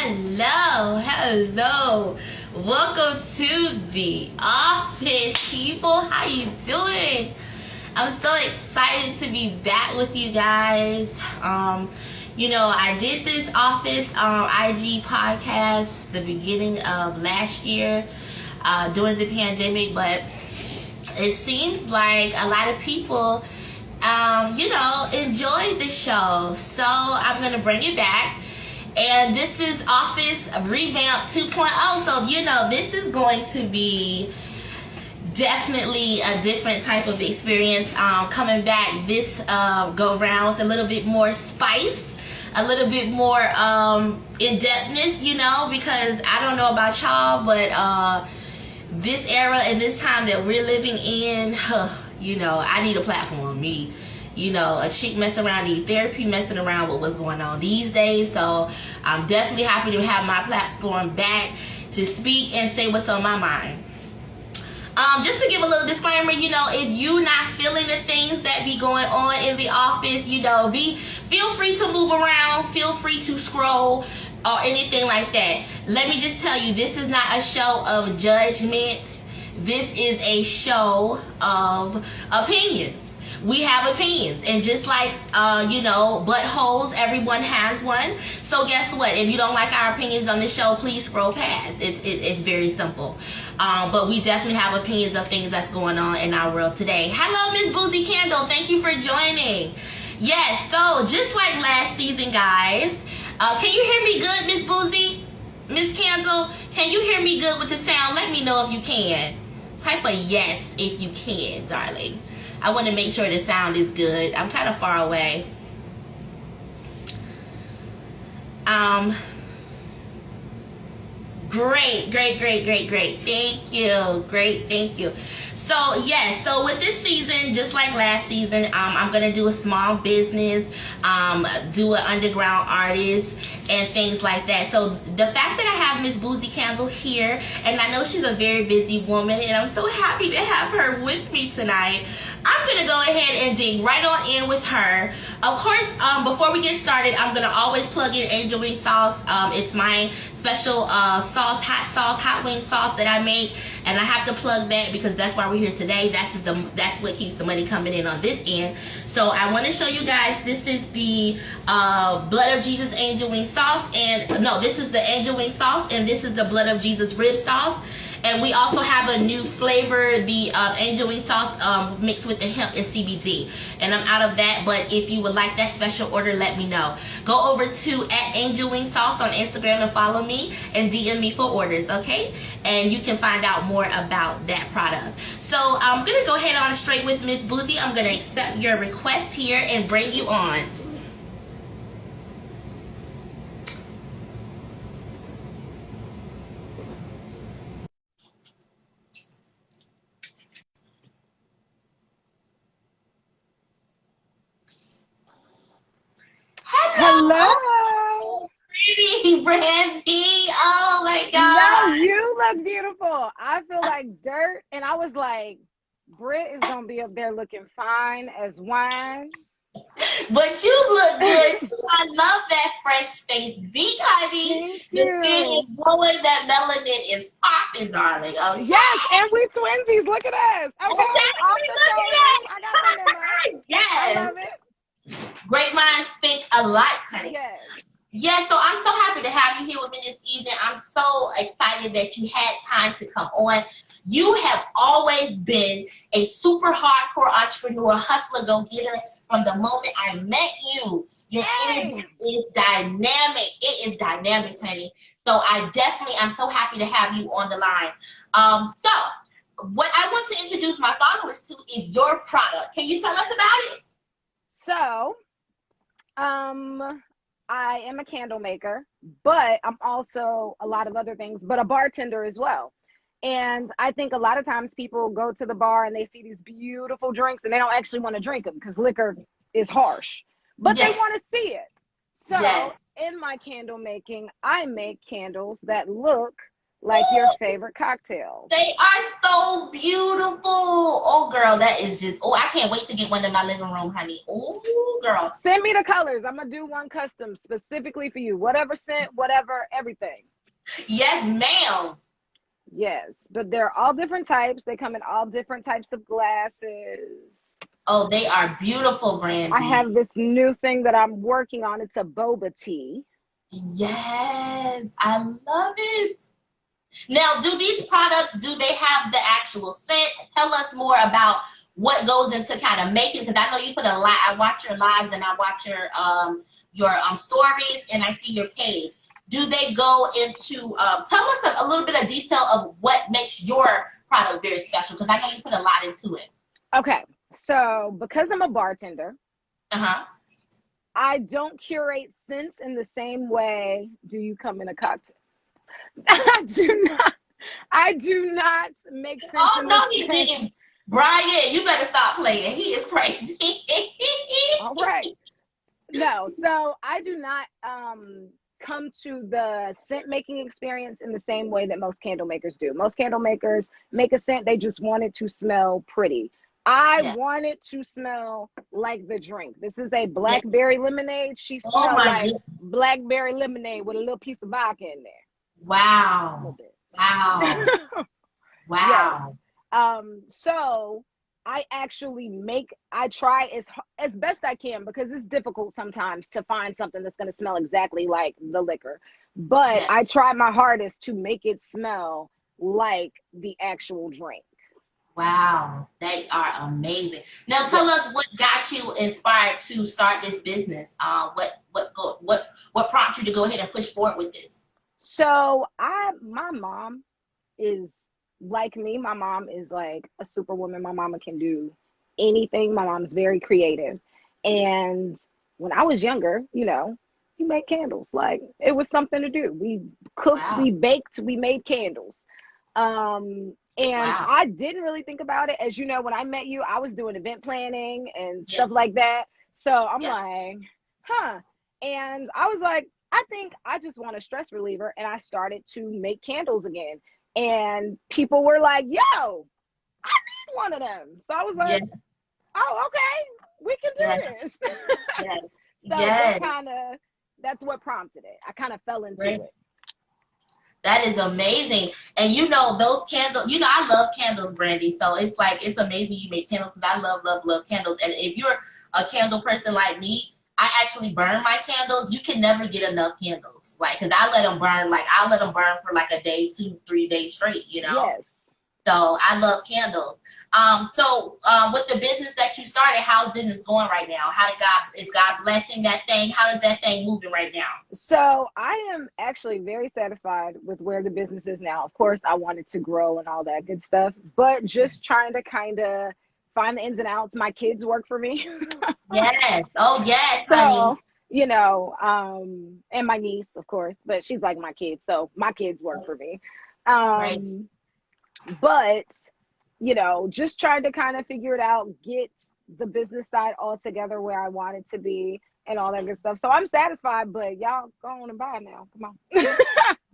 Hello. Welcome to the office, people. How you doing? I'm so excited to be back with you guys. I did this office IG podcast the beginning of last year during the pandemic, but it seems like a lot of people enjoyed the show. So I'm going to bring it back. And this is Office Revamped 2.0. So, this is going to be definitely a different type of experience coming back this go round with a little bit more spice, a little bit more in-depthness, because I don't know about y'all, but this era and this time that we're living in, I need a platform, me. A chick messing around, need therapy messing around with what's going on these days. So I'm definitely happy to have my platform back to speak and say what's on my mind. Just to give a little disclaimer, if you're not feeling the things that be going on in the office, feel free to move around, feel free to scroll or anything like that. Let me just tell you, this is not a show of judgment. This is a show of opinions. We have opinions, and just like buttholes, everyone has one. So guess what? If you don't like our opinions on this show, please scroll past. It's very simple. But we definitely have opinions of things that's going on in our world today. Hello, Miss Boozy Candle. Thank you for joining. Yes, so just like last season, guys. Can you hear me good, Miss Boozy? Miss Candle, can you hear me good with the sound? Let me know if you can. Type a yes if you can, darling. I want to make sure the sound is good. I'm kind of far away. Great. Thank you. Great, thank you. So, yes, so with this season, just like last season, I'm going to do a small business, do an underground artist, and things like that. So, the fact that I have Miss Boozy Candle here, and I know she's a very busy woman, and I'm so happy to have her with me tonight, I'm going to go ahead and dig right on in with her. Of course, before we get started, I'm going to always plug in angel wing sauce. It's my special hot wing sauce that I make, and I have to plug that because that's why we're here today. That's what keeps the money coming in on this end. So I want to show you guys, this is the Blood of Jesus angel wing sauce, and no, this is the angel wing sauce, and this is the Blood of Jesus rib sauce. And we also have a new flavor, the angel wing sauce mixed with the hemp and CBD. And I'm out of that, but if you would like that special order, let me know. Go over to @angelwingsauce on Instagram and follow me and DM me for orders, okay? And you can find out more about that product. So I'm going to go ahead on straight with Miss Boozy. I'm going to accept your request here and bring you on. Hello. Pretty Brandy. Oh my God. No, you look beautiful. I feel like dirt. And I was like, Britt is going to be up there looking fine as wine. But you look good too. I love that fresh face. Beat, honey. Thank The skin you. is glowing. That melanin is popping, darling. Oh, Yes, and we twinsies. Look at us. Okay, off exactly. the Look at shoulders. that. I got the memo. I Yes. love it. Great minds think alike, honey. Yes. Yes, so I'm so happy to have you here with me this evening. I'm so excited that you had time to come on. You have always been a super hardcore entrepreneur, hustler, go-getter. From the moment I met you, your energy is dynamic. It is dynamic, honey. So I'm so happy to have you on the line. So what I want to introduce my followers to is your product. Can you tell us about it? So, I am a candle maker, but I'm also a lot of other things, but a bartender as well. And I think a lot of times people go to the bar and they see these beautiful drinks and they don't actually want to drink them because liquor is harsh, but Yes. they want to see it. So Yes. in my candle making, I make candles that look like your favorite cocktails. They are so beautiful. Oh, girl, that is just, oh, I can't wait to get one in my living room, honey. Oh, girl. Send me the colors. I'm going to do one custom specifically for you. Whatever scent, whatever, everything. Yes, ma'am. Yes, but they're all different types. They come in all different types of glasses. Oh, they are beautiful, I Brandy. have this new thing that I'm working on. It's a boba tea. Yes, I love it. Now, do these products, do they have the actual scent? Tell us more about what goes into kind of making, because I know you put a lot. I watch your lives and I watch your stories, and I see your page. Do they go into, tell us a little bit of detail of what makes your product very special, because I know you put a lot into it. Okay, so because I'm a bartender, Uh-huh. I don't curate scents in the same way do you come in a cocktail. I do not make sense. Oh, in no, this he sense. didn't. Brian, you better stop playing. He is crazy. All right. No, so I do not come to the scent making experience in the same way that most candle makers do. Most candle makers make a scent, they just want it to smell pretty. I want it to smell like the drink. This is a blackberry lemonade. She smelled like goodness. blackberry lemonade with a little piece of vodka in there. Wow. A little bit. Wow. Wow. Yes. So I actually I try as best I can, because it's difficult sometimes to find something that's going to smell exactly like the liquor. But I try my hardest to make it smell like the actual drink. Wow. They are amazing. Now tell us what got you inspired to start this business. What prompted you to go ahead and push forward with this? So my mom is like me. My mom is like a superwoman. My mama can do anything. My mom's very creative. And when I was younger, we made candles. Like, it was something to do. We cooked, we baked, we made candles. And I didn't really think about it. As you know, when I met you, I was doing event planning and stuff like that. So I'm like, and I was like, I think I just want a stress reliever. And I started to make candles again. And people were like, yo, I need one of them. So I was like, oh, okay, we can do this. So that's what prompted it. I kind of fell into it. That is amazing. And those candles, I love candles, Brandy. So it's amazing you make candles, because I love candles. And if you're a candle person like me, I actually burn my candles. You can never get enough candles. Because I let them burn, I'll let them burn for a day, 2-3 days straight, Yes. So I love candles. So with the business that you started, how's business going right now? Is God blessing that thing? How is that thing moving right now? So I am actually very satisfied with where the business is now. Of course, I wanted to grow and all that good stuff, but just trying to kind of find the ins and outs. My kids work for me. Yes. Oh, yes, so, honey. And my niece, of course, but she's like my kid. So my kids work for me. Right. But, just trying to kind of figure it out, get the business side all together where I want it to be and all that good stuff. So I'm satisfied, but y'all go on and buy now. Come on.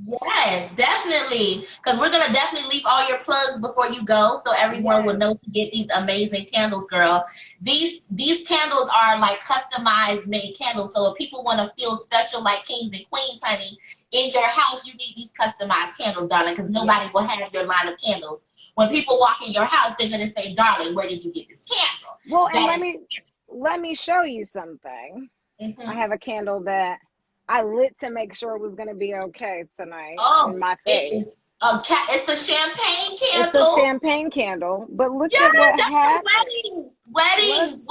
Yes, definitely. Because we're going to definitely leave all your plugs before you go, so everyone will know to get these amazing candles, girl. These candles are customized made candles. So if people want to feel special like kings and queens, honey, in your house, you need these customized candles, darling, because nobody will have your line of candles. When people walk in your house, they're going to say, darling, where did you get this candle? Well, and let me show you something. Mm-hmm. I have a candle that I lit to make sure it was going to be okay tonight in my face. It's a champagne candle. It's a champagne candle, but look at what happened. Weddings.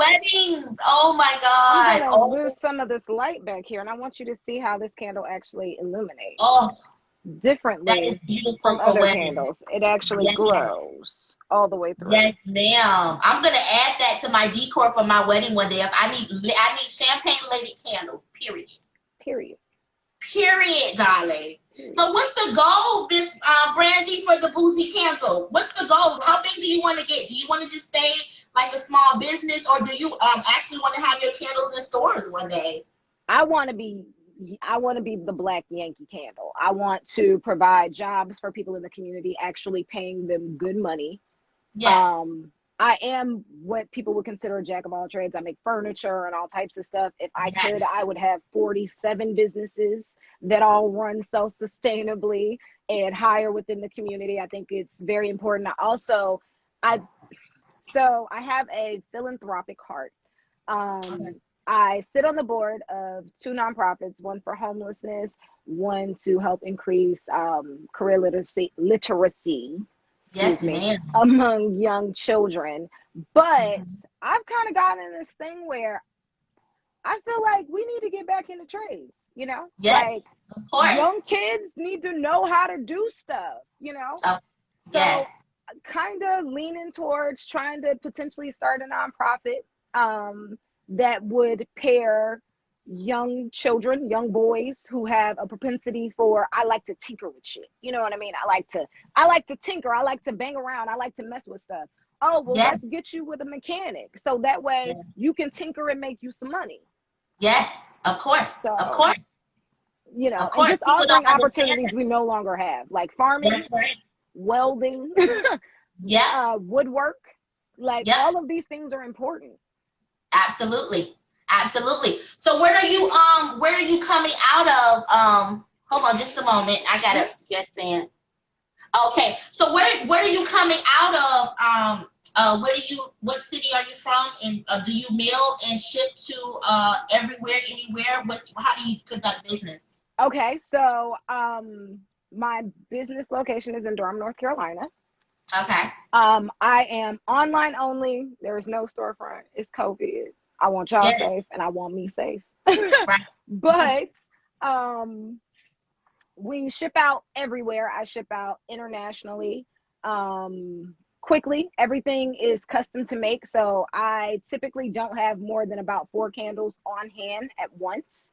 Oh my God. I'm going to lose some of this light back here, and I want you to see how this candle actually illuminates. Oh, differently that is beautiful from for other weddings. Candles. It actually glows all the way through. Yes, ma'am. I'm gonna add that to my decor for my wedding one day. I need champagne lighted candles. Period, darling. So what's the goal, Miss Brandy, for the boozy candle? What's the goal? How big do you want to get? Do you want to just stay like a small business, or do you actually want to have your candles in stores one day? I want to be I want to be the Black Yankee Candle. I want to provide jobs for people in the community, actually paying them good money. Yeah. I am what people would consider a jack of all trades. I make furniture and all types of stuff. If I Yeah. could, I would have 47 businesses that all run self-sustainably and hire within the community. I think it's very important. I so I have a philanthropic heart. Okay. I sit on the board of two nonprofits, one for homelessness, one to help increase career literacy, Yes, excuse me, ma'am. among young children. But Mhm. I've kind of gotten in this thing where I feel like we need to get back into trades, like Yes, of young course. kids need to know how to do stuff. Oh, So yes. kind of leaning towards trying to potentially start a nonprofit that would pair young children, young boys who have a propensity for, I like to tinker with shit. You know what I mean? I like to tinker. I like to bang around. I like to mess with stuff. Oh, well, Yes. let's get you with a mechanic. So that way Yes. you can tinker and make you some money. Yes. Of course. Of So, course. Of and course. just People offering don't understand opportunities that. we no longer have, like farming, That's right. welding, Yep. woodwork. Like Yep. all of these things are important. Absolutely. Absolutely. So where are you coming out of hold on just a moment. I gotta guess in. Okay. So where are you coming out of what city are you from, and do you mail and ship to everywhere, anywhere? How do you conduct business? Okay, so my business location is in Durham, North Carolina. Okay. I am online only. There is no storefront. It's COVID. I want y'all Yeah. safe and I want me safe. Right. But um we ship out everywhere. I ship out internationally. Quickly. Everything is custom to make. So I typically don't have more than about 4 candles on hand at once.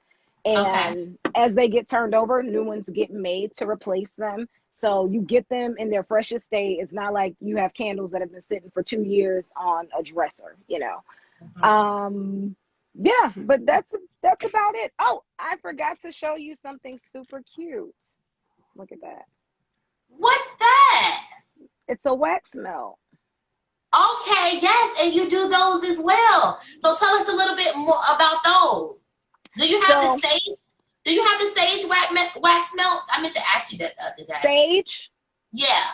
Okay. And as they get turned over, new ones get made to replace them. So you get them in their freshest state. It's not like you have candles that have been sitting for 2 years on a dresser. Mhm. Um, yeah, but that's about it. Oh, I forgot to show you something super cute. Look at that. What's that? It's a wax melt. Okay, yes, and you do those as well. So tell us a little bit more about those. Do you have the So sage? Do you have the sage wax melt? I meant to ask you that the other day. sage, Yeah.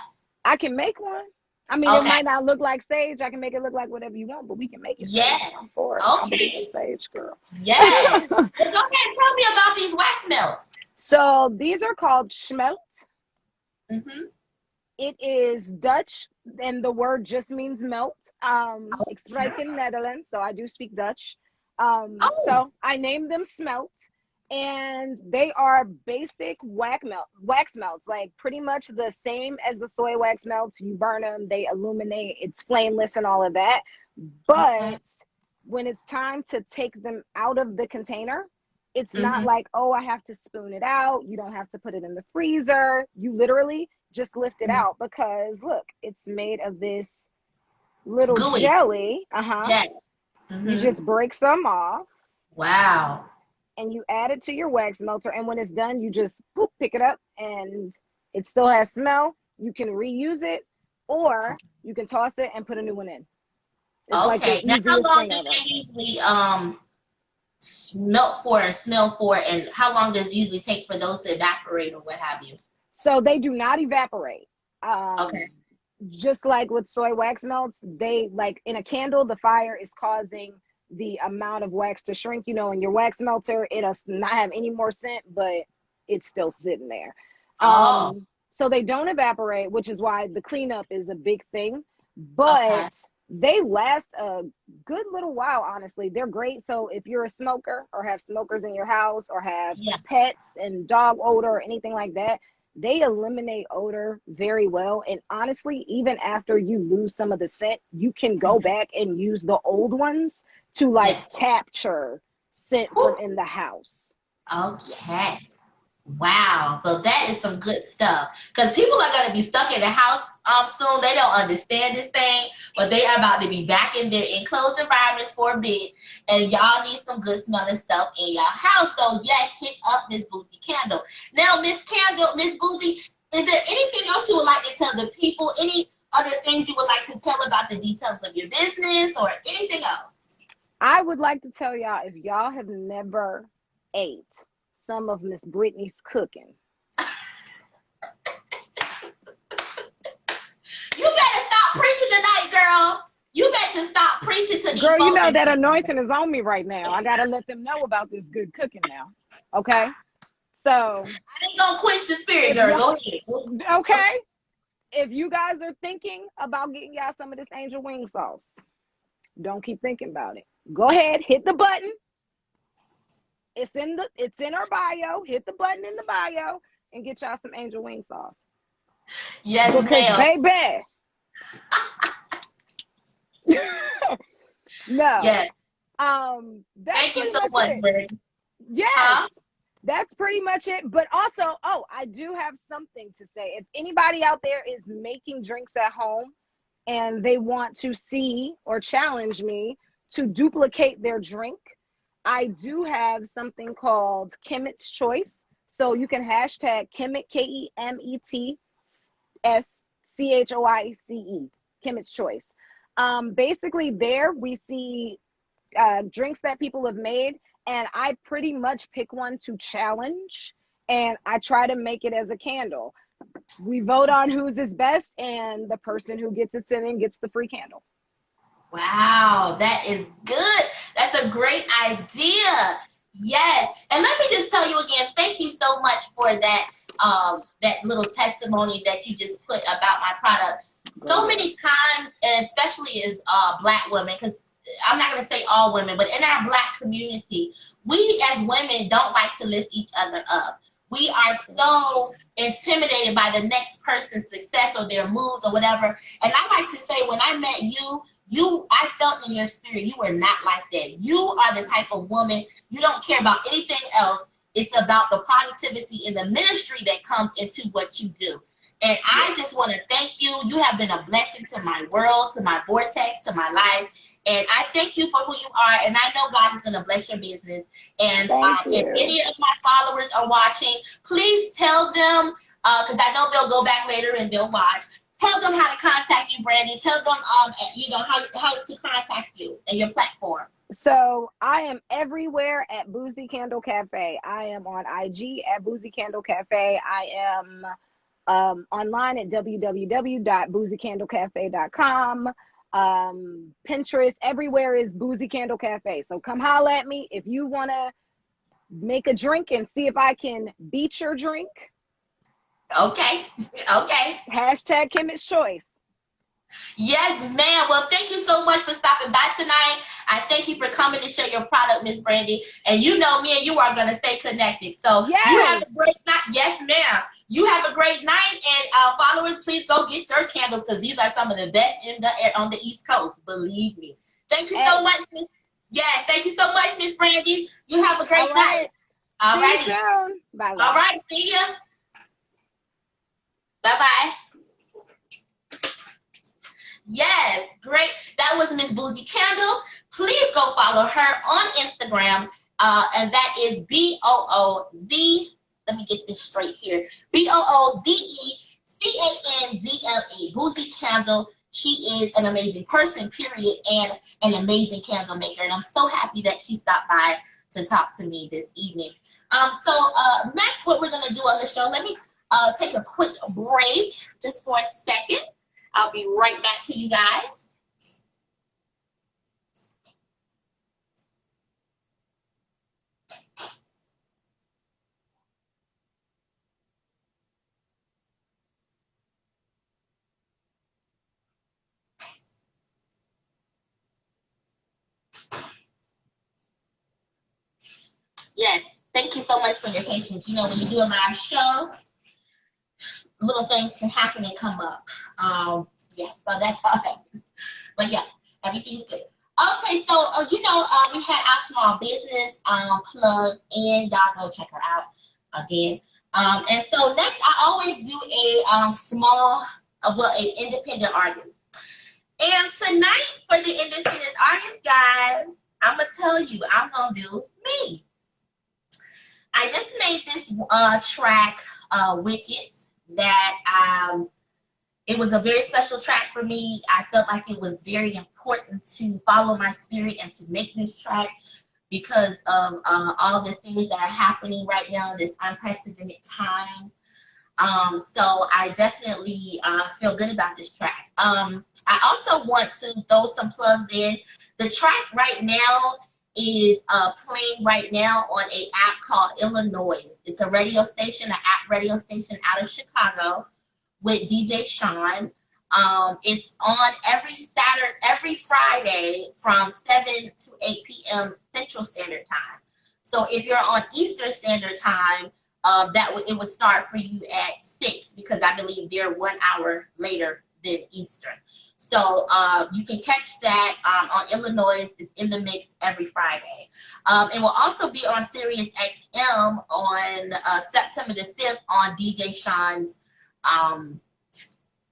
I can make one. I mean, it Okay. might not look like sage. I can make it look like whatever you want, but we can make it sage. Yes. I'm for it. I believe in Okay. sage, girl. Yes. Well, go ahead. Tell me about these wax melts. So these are called schmelt. Mm-hmm. It is Dutch, and the word just means melt. Ik spreek in Okay. Netherlands, so I do speak Dutch. Oh. So I named them smelt, and they are basic wax melts, like pretty much the same as the soy wax melts. You burn them, they illuminate, it's flameless and all of that. Okay. But when it's time to take them out of the container, it's not Mm-hmm. like, oh, I have to spoon it out. You don't have to put it in the freezer. You literally just lift it Mm-hmm. out because look, it's made of this little Gooey. jelly. Yes. You Mm-hmm. just break some off Wow. and you add it to your wax melter. And when it's done, you just pick it up and it still has smell. You can reuse it or you can toss it and put a new one in. It's like the Okay. Now, how easiest long thing do ever. they usually smell for, and how long does it usually take for those to evaporate or what have you? So they do not evaporate. Okay. Just like with soy wax melts, they like in a candle, the fire is causing the amount of wax to shrink. In your wax melter, it'll not have any more scent, but it's still sitting there. Oh. So they don't evaporate, which is why the cleanup is a big thing. Okay. But they last a good little while, honestly. They're great. So if you're a smoker or have smokers in your house or have Yeah. pets and dog odor or anything like that, they eliminate odor very well. And honestly, even after you lose some of the scent, you can go Mm-hmm. back and use the old ones to Yeah. capture scent from Whew. in the house. Yeah. Okay. Wow, so that is some good stuff. Because people are going to be stuck in the house soon. They don't understand this thing, but they are about to be back in their enclosed environments for a bit. And y'all need some good smelling stuff in your house. So yes, hit up Miss Boozy Candle. Now, Miss Boozy, is there anything else you would like to tell the people? Any other things you would like to tell about the details of your business or anything else? I would like to tell y'all, if y'all have never ate some of Miss Brittany's cooking, You better stop preaching tonight, girl. You better stop preaching to these girl, you folks. know that anointing is on me right now. I gotta let them know about this good cooking now. Okay, so I ain't gonna quench the spirit, girl. Go ahead. okay, if you guys are thinking about getting y'all some of this angel wing sauce, don't keep thinking about it. Go ahead, hit the button. It's in our bio. Hit the button in the bio and get y'all some angel wing sauce. Yes, Because ma'am. baby, no. Yes. That's Thank you pretty so much much, it. Bird. Yes, Huh? that's pretty much it. But also, oh, I do have something to say. If anybody out there is making drinks at home and they want to see or challenge me to duplicate their drink, I do have something called Kemet's Choice. So you can hashtag Kemet, KEMETSCHOICE, Kemet's Choice. Basically, there we see drinks that people have made, and I pretty much pick one to challenge, and I try to make it as a candle. We vote on whose is best, and the person who gets it sent in gets the free candle. Wow, that is good. That's a great idea. Yes. And let me just tell you again, thank you so much for that little testimony that you just put about my product. So Go many times, and especially as black women, because I'm not going to say all women, but in our black community, we as women don't like to lift each other up. We are so intimidated by the next person's success or their moves or whatever. And I like to say, when I met I felt in your spirit, you were not like that. You are the type of woman, you don't care about anything else. It's about the positivity and the ministry that comes into what you do. And I just want to thank you. You have been a blessing to my world, to my vortex, to my life. And I thank you for who you are. And I know God is going to bless your business. And Thank if you. any of my followers are watching, please tell them, because I know they'll go back later and they'll watch. Tell them how to contact you, Brandy. Tell them, how to contact you and your platforms. So I am everywhere at Boozy Candle Cafe. I am on IG at Boozy Candle Cafe. I am online at www.boozycandlecafe.com. Pinterest, everywhere is Boozy Candle Cafe. So come holla at me if you want to make a drink and see if I can beat your drink. Okay. Okay. Hashtag Kemet's Choice. Yes, ma'am. Well, thank you so much for stopping by tonight. I thank you for coming to share your product, Miss Brandy. And you know me and you are going to stay connected. So you have Yes. a great night. Yes, ma'am. You have a great night. And followers, please go get your candles because these are some of the best on the East Coast. Believe me. Thank you so much, Miss. Yeah, thank you so much, Miss Brandy. You have a great night. All See you righty. soon. Bye. All right. See ya. Bye-bye. Yes, great. That was Miss Boozy Candle. Please go follow her on Instagram, and that is BOOZ. Let me get this straight here. BOOZECANDLE. Boozy Candle. She is an amazing person, period, and an amazing candle maker. And I'm so happy that she stopped by to talk to me this evening. Next, what we're gonna do on the show, let me take a quick break just for a second. I'll be right back to you guys. Yes, thank you so much for your patience. You know, when you do a live show, little things can happen and come up. Yes, so that's how it happens. But yeah, everything's good. Okay, so we had our small business plug, and y'all go check her out again. And so next, I always do a small, an independent artist. And tonight for the independent artist, guys, I'm gonna tell you, I'm gonna do me. I just made this track, Wicked, that it was a very special track for me. I felt like it was very important to follow my spirit and to make this track because of all the things that are happening right now in this unprecedented time. So I definitely feel good about this track. I also want to throw some plugs in. The track right now is playing right now on an app called Illinois. It's a radio station, an app radio station out of Chicago with DJ Sean. It's on every Friday from 7 to 8 p.m. Central Standard Time. So if you're on Eastern Standard Time, it would start for you at 6 because I believe they're 1 hour later than Eastern. So you can catch that on Illinois. It's in the mix every Friday. It will also be on Sirius XM on September the 5th on DJ Sean's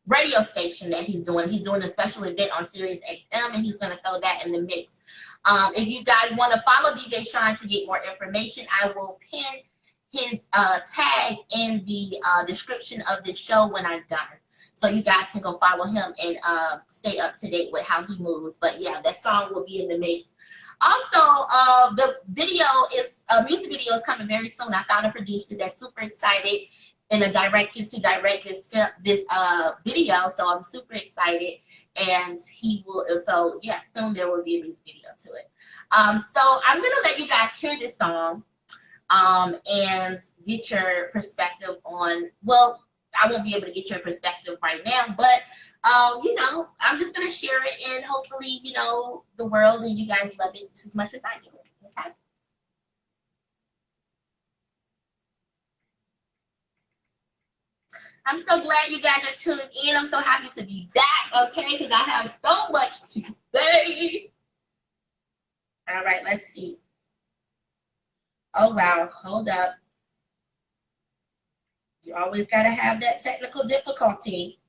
radio station that he's doing. He's doing a special event on Sirius XM, and he's going to throw that in the mix. If you guys want to follow DJ Sean to get more information, I will pin his tag in the description of the show when I'm done. So you guys can go follow him and stay up to date with how he moves. But yeah, that song will be in the mix. Also, the music video is coming very soon. I found a producer that's super excited and a director to direct this video. So I'm super excited. And soon there will be a music video to it. So I'm going to let you guys hear this song and get your perspective on, well, I won't be able to get your perspective right now, but, I'm just going to share it and hopefully, the world and you guys love it as much as I do. Okay? I'm so glad you guys are tuning in. I'm so happy to be back, okay, because I have so much to say. All right, let's see. Oh, wow. Hold up. You always got to have that technical difficulty.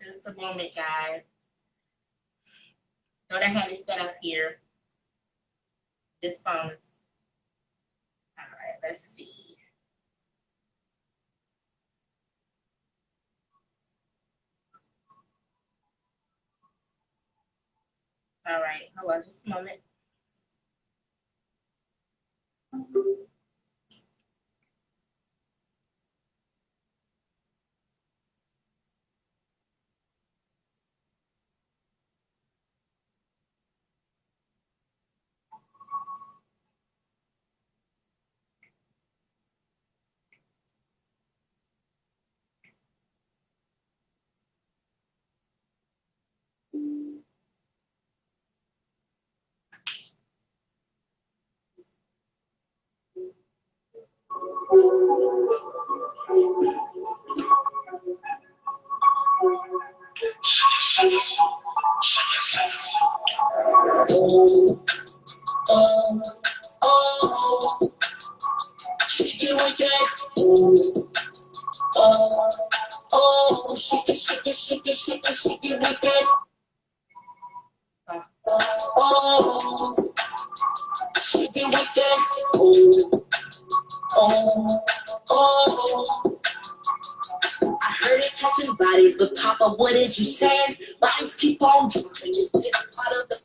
Just a moment, guys. Thought I had it set up here. This phone's. All right, let's see. All right, hold on just a moment. I heard it catching bodies, but Papa, what is you saying? Bodies keep on dropping. It's part of the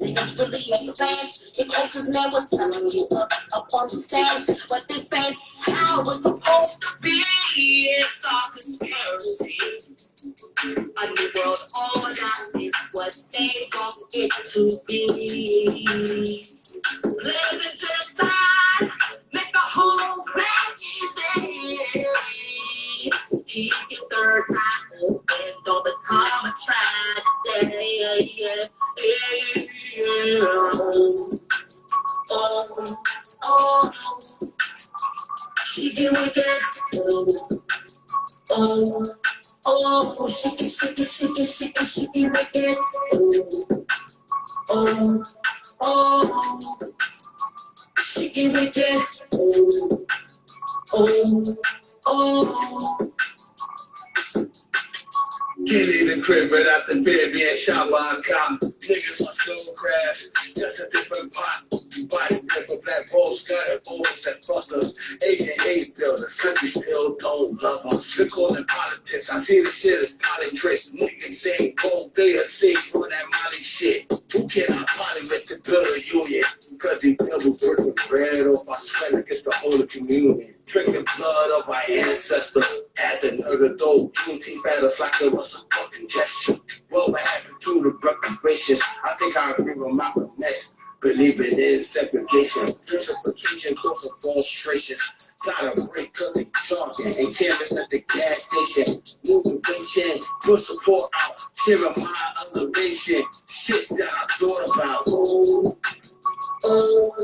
niggas really ain't fans. Your closest man was telling you up on the stand. But this ain't how it's supposed to be. It's all conspiracy. A new world order is what they want it to be. Live into the side, make a whole crazy. Keep your third eye open, don't become a tragedy. oh, she get with that. Oh, oh, she get with that. Oh, oh, she get with that. Oh, oh. Can't leave the crib right out the bed, being shot by a cop. Niggas on slow crash, just a different pot. Body different black balls, got boys and fuckers. Asian hate builders, country still don't love us. They call it politics, I see the shit as politics. Niggas saying gold, they are sick for that Molly shit. Who can I poly with to build a union? Cause these devils working bread off my sweat against the whole community. Drinking blood of my ancestors. Had the nerve to throw Juneteenth at us like it was a fucking gesture. Well, what happened to the reparations? I think I agree with Malcolm X. Believing in segregation, gentrification, causing frustrations. Gotta break up the talking and canvas at the gas station. Moving patient, put support out, sharing my elevation. Shit that I thought about. Oh,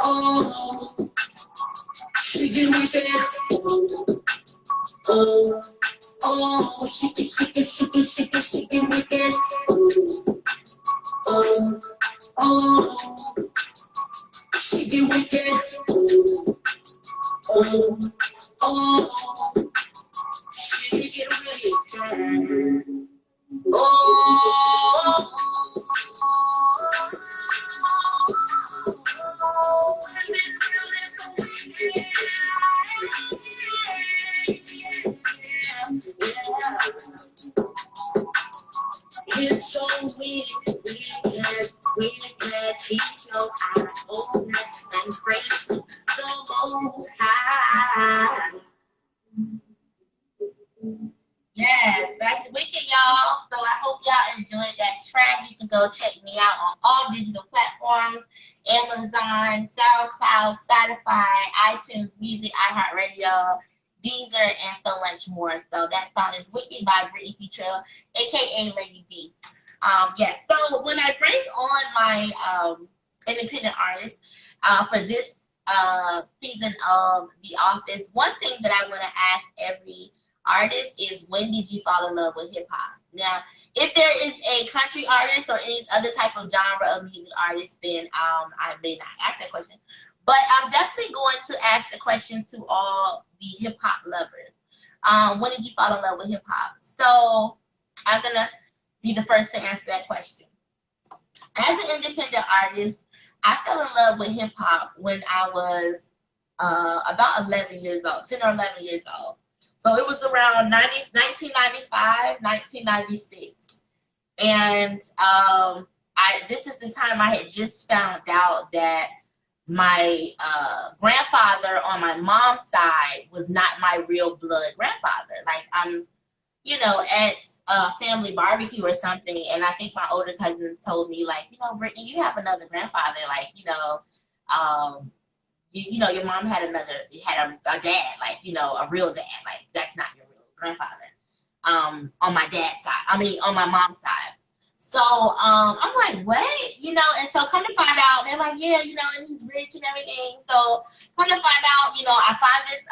oh, she get with that. Oh, oh, she get with that. Oh, oh, she get with that. Oh, oh, she get with that. Oh, it's so weird, we can't keep your eyes open and praise the Most High. Yes, that's wicked, y'all. So I hope y'all enjoyed that track. You can go check me out on all digital platforms: Amazon, SoundCloud, Spotify, iTunes Music, iHeartRadio, Deezer, and so much more. So that song is Wicked by Brittany Futrell, aka Lady B. Yes, so when I bring on my independent artists for this season of The Office, one thing that I want to ask every artist is, when did you fall in love with hip hop? Now, if there is a country artist or any other type of genre of music artist, then I may not ask that question. But I'm definitely going to ask the question to all the hip hop lovers. When did you fall in love with hip hop? So I'm gonna be the first to answer that question. As an independent artist, I fell in love with hip hop when I was about 11 years old, 10 or 11 years old. So it was around 1995, 1996. And this is the time I had just found out that my grandfather on my mom's side was not my real blood grandfather. Like, I'm, at a family barbecue or something, and I think my older cousins told me, like, Brittany, you have another grandfather. Like, your mom had a dad, like, a real dad. Like, that's not your real grandfather. On my dad's side. On my mom's side. So I'm like, what? And so come to find out, they're like, yeah, and he's rich and everything. So come to find out, I find this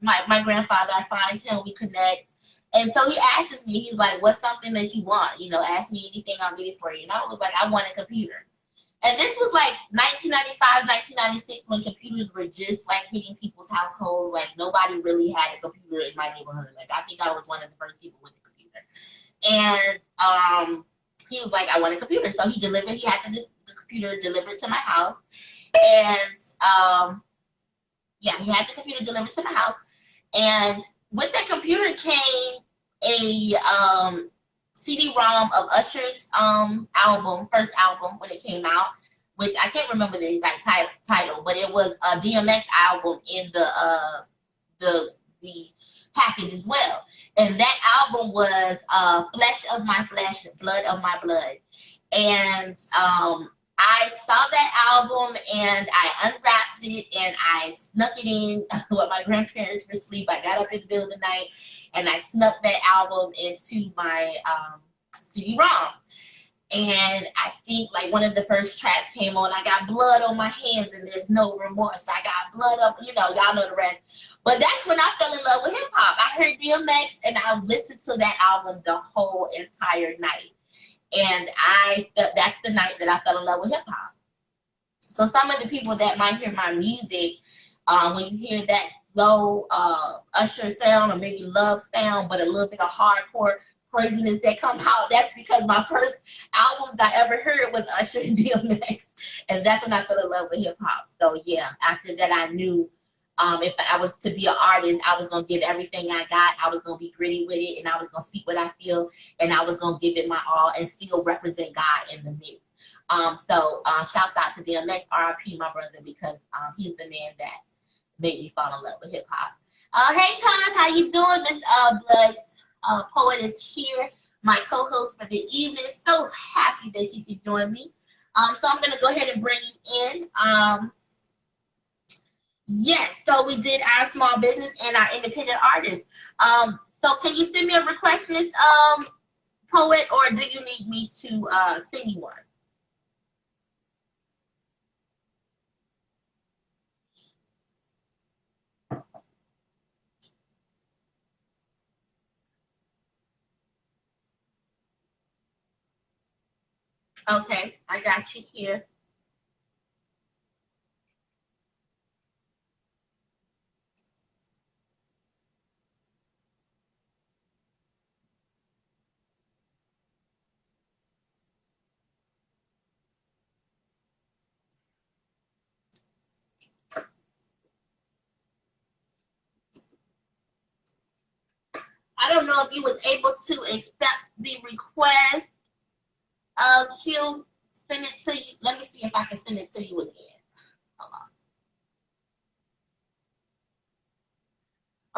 my grandfather, I find him, we connect. And so he asks me, he's like, what's something that you want? Ask me anything, I'll get it for you. And I was like, I want a computer. And this was like 1995, 1996, when computers were just like hitting people's households. Like, nobody really had a computer in my neighborhood. Like, I think I was one of the first people with a computer. And he was like, I want a computer. So he had the computer delivered to my house. And he had the computer delivered to my house. And with that computer came a CD-ROM of Usher's first album when it came out, which I can't remember the exact title, but it was a DMX album in the package as well. And that album was Flesh of My Flesh, Blood of My Blood. And I saw that album and I unwrapped it and I snuck it in while my grandparents were asleep. I got up in the middle of the night and I snuck that album into my CD-ROM. And I think like one of the first tracks came on. I got blood on my hands and there's no remorse. I got blood up, y'all know the rest. But that's when I fell in love with hip hop. I heard DMX and I listened to that album the whole entire night. And that's the night that I fell in love with hip hop. So some of the people that might hear my music, when you hear that slow Usher sound or maybe Love sound, but a little bit of hardcore craziness that come out, that's because my first albums I ever heard was Usher and DMX, and that's when I fell in love with hip hop. So yeah, after that I knew if I was to be an artist, I was gonna give everything I got. I was gonna be gritty with it, and I was gonna speak what I feel, and I was gonna give it my all, and still represent God in the mix. So shouts out to DMX, RIP my brother, because he's the man that made me fall in love with hip hop. Hey Thomas, how you doing? Miss Bloods Poet is here, my co-host for the evening. So happy that you could join me. So I'm gonna go ahead and bring you in. Yes, so we did our small business and our independent artists. So can you send me a request, Miss Poet, or do you need me to send you one? Okay, I got you here. I don't know if you was able to accept the request. Q, send it to you. Let me see if I can send it to you again. Hold on.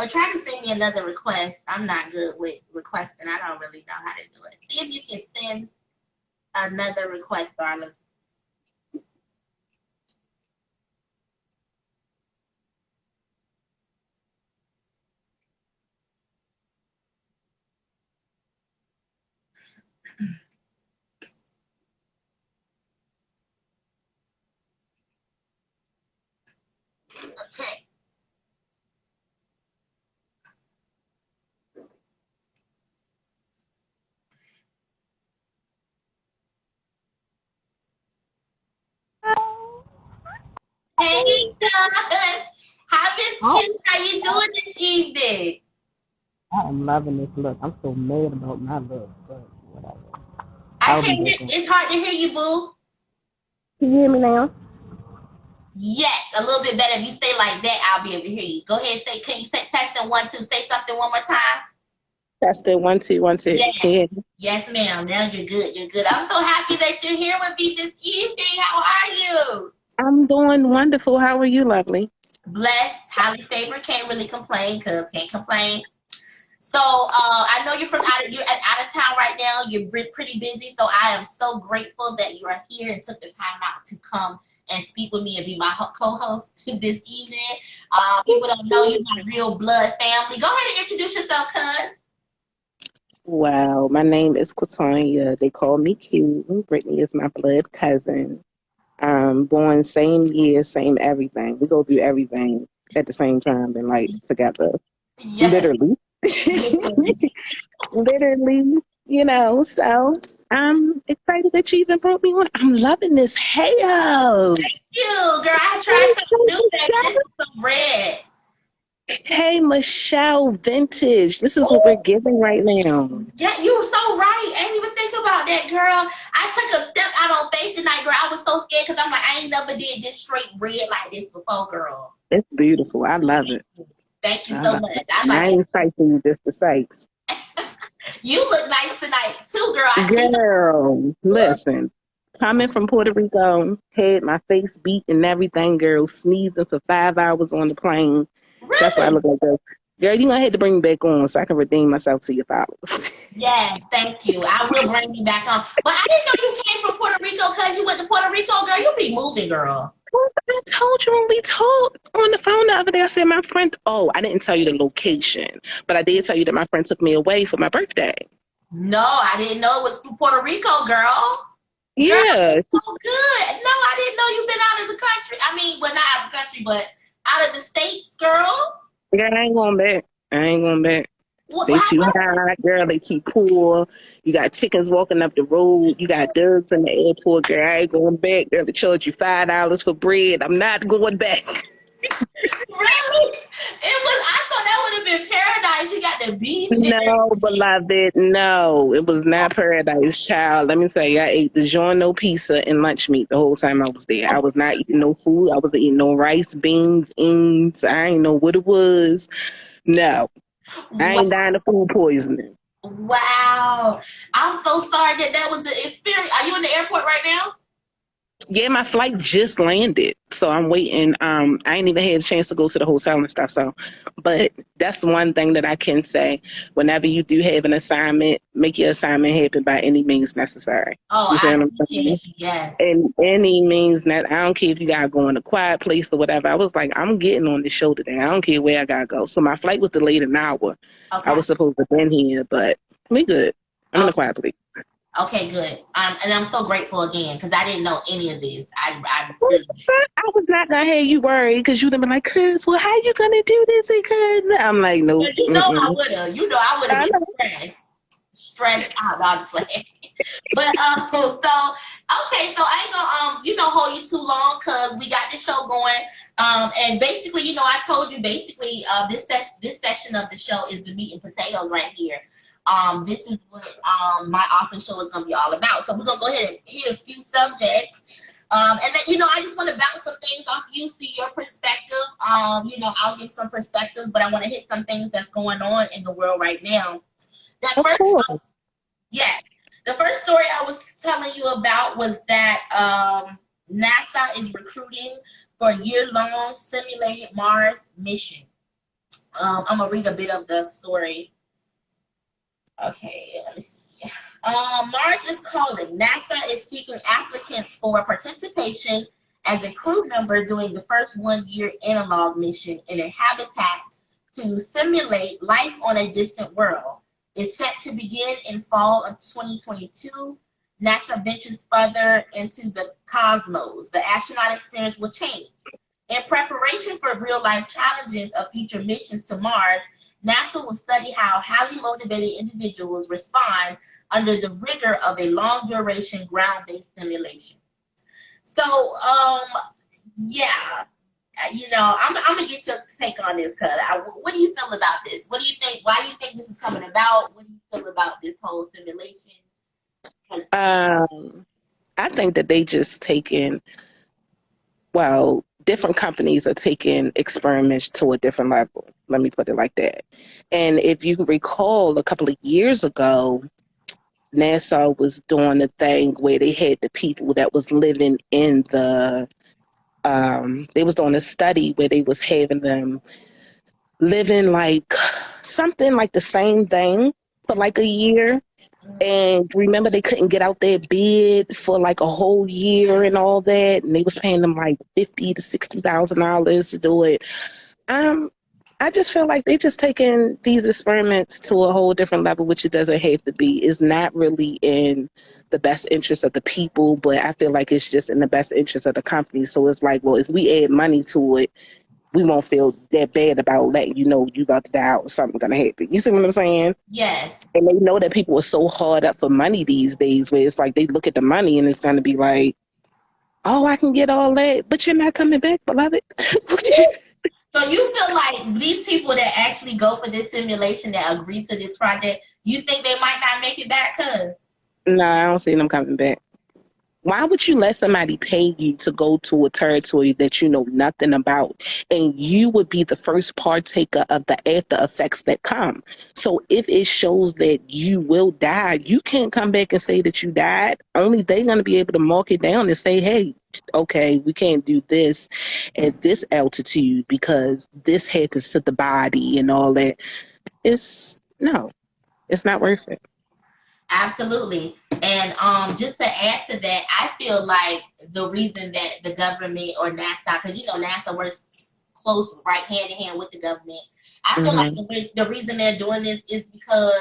Or try to send me another request. I'm not good with requesting. I don't really know how to do it. See if you can send another request, darling. Okay. Hey, Doug. Hi, Miss Q. How you doing this evening? I'm loving this look. I'm so mad about my look, but whatever. I I'll be can't hear. different. It's hard to hear you, boo. Can you hear me now? Yes, a little bit better. If you stay like that, I'll be able to hear you. Go ahead and say, can you test it 1, 2, say something one more time? That's the 1, 2, 1, 2. Yes. Can you hear me? Yes, ma'am. Now you're good. You're good. I'm so happy that you're here with me this evening. How are you? I'm doing wonderful. How are you, lovely? Blessed, highly favored. Can't really complain because can't complain. So I know you're out of town right now. You're pretty busy. So I am so grateful that you are here and took the time out to come and speak with me and be my co-host to this evening. People don't know you're my real blood family. Go ahead and introduce yourself, cuz. Wow, my name is Quatonia. They call me Q. Brittany is my blood cousin. Born same year, same everything. We go through everything at the same time in life together. Yes, Literally. literally. Literally, so I'm excited that you even brought me on. I'm loving this hair. You, girl, I tried something new, baby. This is some red. Hey, Michelle, vintage. This is what we're giving right now. Yeah, you were so right. I didn't even think about that, girl. I took a step out on faith tonight, girl. I was so scared because I'm like, I ain't never did this straight red like this before, girl. It's beautiful. I love it. Thank you I so love much. it. I And I like it. ain't citing you, just the sights. You look nice tonight too, girl. I think Girl, listen. Coming from Puerto Rico, had my face beat and everything, girl, sneezing for 5 hours on the plane. That's why I really. look like that. Girl, you're going to have to bring me back on so I can redeem myself to your followers. Yes, thank you. I will bring you back on. But I didn't know you came from Puerto Rico because you went to Puerto Rico, girl. You be moving, girl. I told you when we talked on the phone the other day, I said my friend, I didn't tell you the location, but I did tell you that my friend took me away for my birthday. No, I didn't know it was from Puerto Rico, girl. Girl, Yeah, oh good. No, I didn't know you've been out of the country. I mean, well, not out of the country, but out of the states, girl. girl, I ain't going back. I ain't going back. What, They how, too high, girl. They too poor. You got chickens walking up the road. You got dogs in the airport, girl. I ain't going back. Girl, they charge you $5 for bread. I'm not going back. really? It was. I thought that would have been paradise. You got the beach and No, everything. beloved, no. It was not paradise, child. Let me tell you, I ate DiGiorno pizza and lunch meat the whole time I was there. I was not eating no food. I wasn't eating no rice, beans. I ain't know what it was. No, I Wow. ain't dying of food poisoning. Wow. I'm so sorry that was the experience. Are you in the airport right now? Yeah, my flight just landed, so I'm waiting. I ain't even had a chance to go to the hotel and stuff. So, but that's one thing that I can say. Whenever you do have an assignment, make your assignment happen by any means necessary. Oh, You see I what I'm saying? appreciate you. Yes. And any means that I don't care if you gotta go in a quiet place or whatever. I was like, I'm getting on the show today. I don't care where I gotta go. So my flight was delayed an hour. I Okay. was supposed to have been here, but we good. I'm in a Okay. quiet place. Okay, good. And I'm so grateful again because I didn't know any of this. I really I was not gonna have you worried because you'd have been like, "Cuz, well, how you gonna do this?" Because I'm like, nope. didn't. You know I Mm-mm. would have. You know I would have I been know. stressed out, honestly. But so I ain't gonna hold you too long because we got this show going. And basically, I told you basically this section of the show is the meat and potatoes right here. This is what my office show is gonna be all about. So we're gonna go ahead and hit a few subjects. And then, I just want to bounce some things off you, see your perspective. I'll give some perspectives, but I want to hit some things that's going on in the world right now. That Of first, course. yeah, the first story I was telling you about was that NASA is recruiting for a year-long simulated Mars mission. I'm gonna read a bit of the story. Okay, let me see. Mars is calling. NASA is seeking applicants for participation as a crew member during the first one-year analog mission in a habitat to simulate life on a distant world. It's set to begin in fall of 2022. NASA ventures further into the cosmos. The astronaut experience will change. In preparation for real-life challenges of future missions to Mars, NASA will study how highly motivated individuals respond under the rigor of a long-duration ground-based simulation. So, yeah, I'm gonna get your take on this, cuz. What do you feel about this? What do you think? Why do you think this is coming about? What do you feel about this whole simulation? I think that they just taking, well, different companies are taking experiments to a different level. Let me put it like that. And if you recall, a couple of years ago, NASA was doing a thing where they had the people that was living in they was doing a study where they was having them living like something like the same thing for like a year. And remember, they couldn't get out their bed for like a whole year and all that, and they was paying them like $50,000 to $60,000 to do it. Um, I just feel like they just taking these experiments to a whole different level, which it doesn't have to be. It's not really in the best interest of the people, but I feel like it's just in the best interest of the company. So it's like, well, if we add money to it, we won't feel that bad about letting you know you about to die or something gonna happen. You see what I'm saying? Yes. And they know that people are so hard up for money these days, where it's like they look at the money and it's gonna be like, oh, I can get all that, but you're not coming back, beloved. So you feel like these people that actually go for this simulation that agree to this project, you think they might not make it back, cuz? No, I don't see them coming back. Why would you let somebody pay you to go to a territory that you know nothing about, and you would be the first partaker of the after effects that come? So if it shows that you will die, you can't come back and say that you died. Only they're going to be able to mark it down and say, hey, okay, we can't do this at this altitude because this happens to the body and all that. It's no, it's not worth it. Absolutely. And just to add to that, I feel like the reason that the government or NASA, because NASA works close, right, hand in hand with the government. I feel like Mm-hmm. the reason they're doing this is because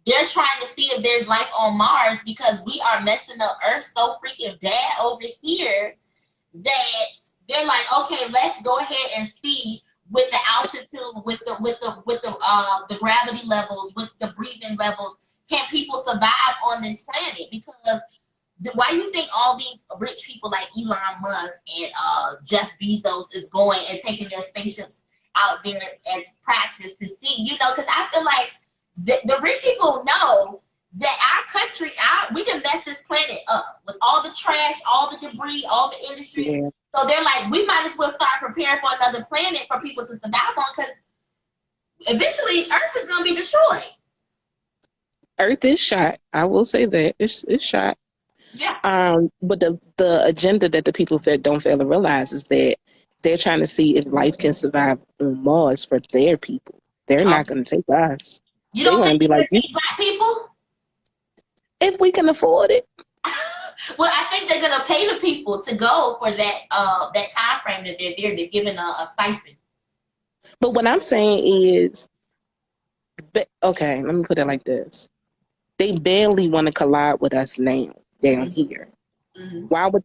they're trying to see if there's life on Mars because we are messing up Earth so freaking bad over here that they're like, okay, let's go ahead and see with the altitude, with the gravity levels, with the breathing levels, can people survive on this planet? Because why do you think all these rich people like Elon Musk and Jeff Bezos is going and taking their spaceships out there as practice to see? You know, because I feel like the rich people know that our country, we can mess this planet up with all the trash, all the debris, all the industries. Yeah. So they're like, we might as well start preparing for another planet for people to survive on, because eventually Earth is going to be destroyed. Earth is shot. I will say that it's shot. Yeah. But the agenda that the people don't fail to realize is that they're trying to see if life can survive on Mars for their people. They're not going to take us. You They don't want to think be they're like, going to take black people? if we can afford it. Well, I think they're going to pay the people to go for that time frame that they're there. They're giving a stipend. But what I'm saying is, okay, let me put it like this. They barely want to collide with us now down here. Mm-hmm. Why would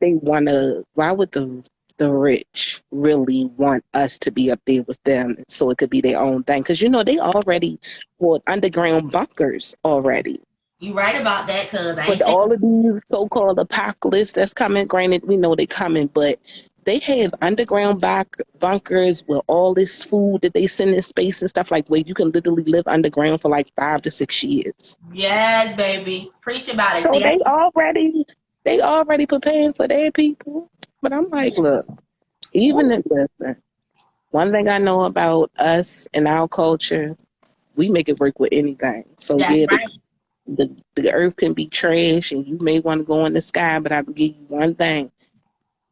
the rich really want us to be up there with them so it could be their own thing? Because, you know, they already bought underground bunkers already. You're right about that, because With all of these so-called apocalypse that's coming, granted, we know they're coming, but they have underground bunkers with all this food that they send in space and stuff, like where you can literally live underground for like 5 to 6 years. Yes, baby. Preach about it. So they already preparing for their people. But I'm like, look, listen, one thing I know about us and our culture, we make it work with anything. So That's right. the earth can be trash and you may want to go in the sky, but I can give you one thing.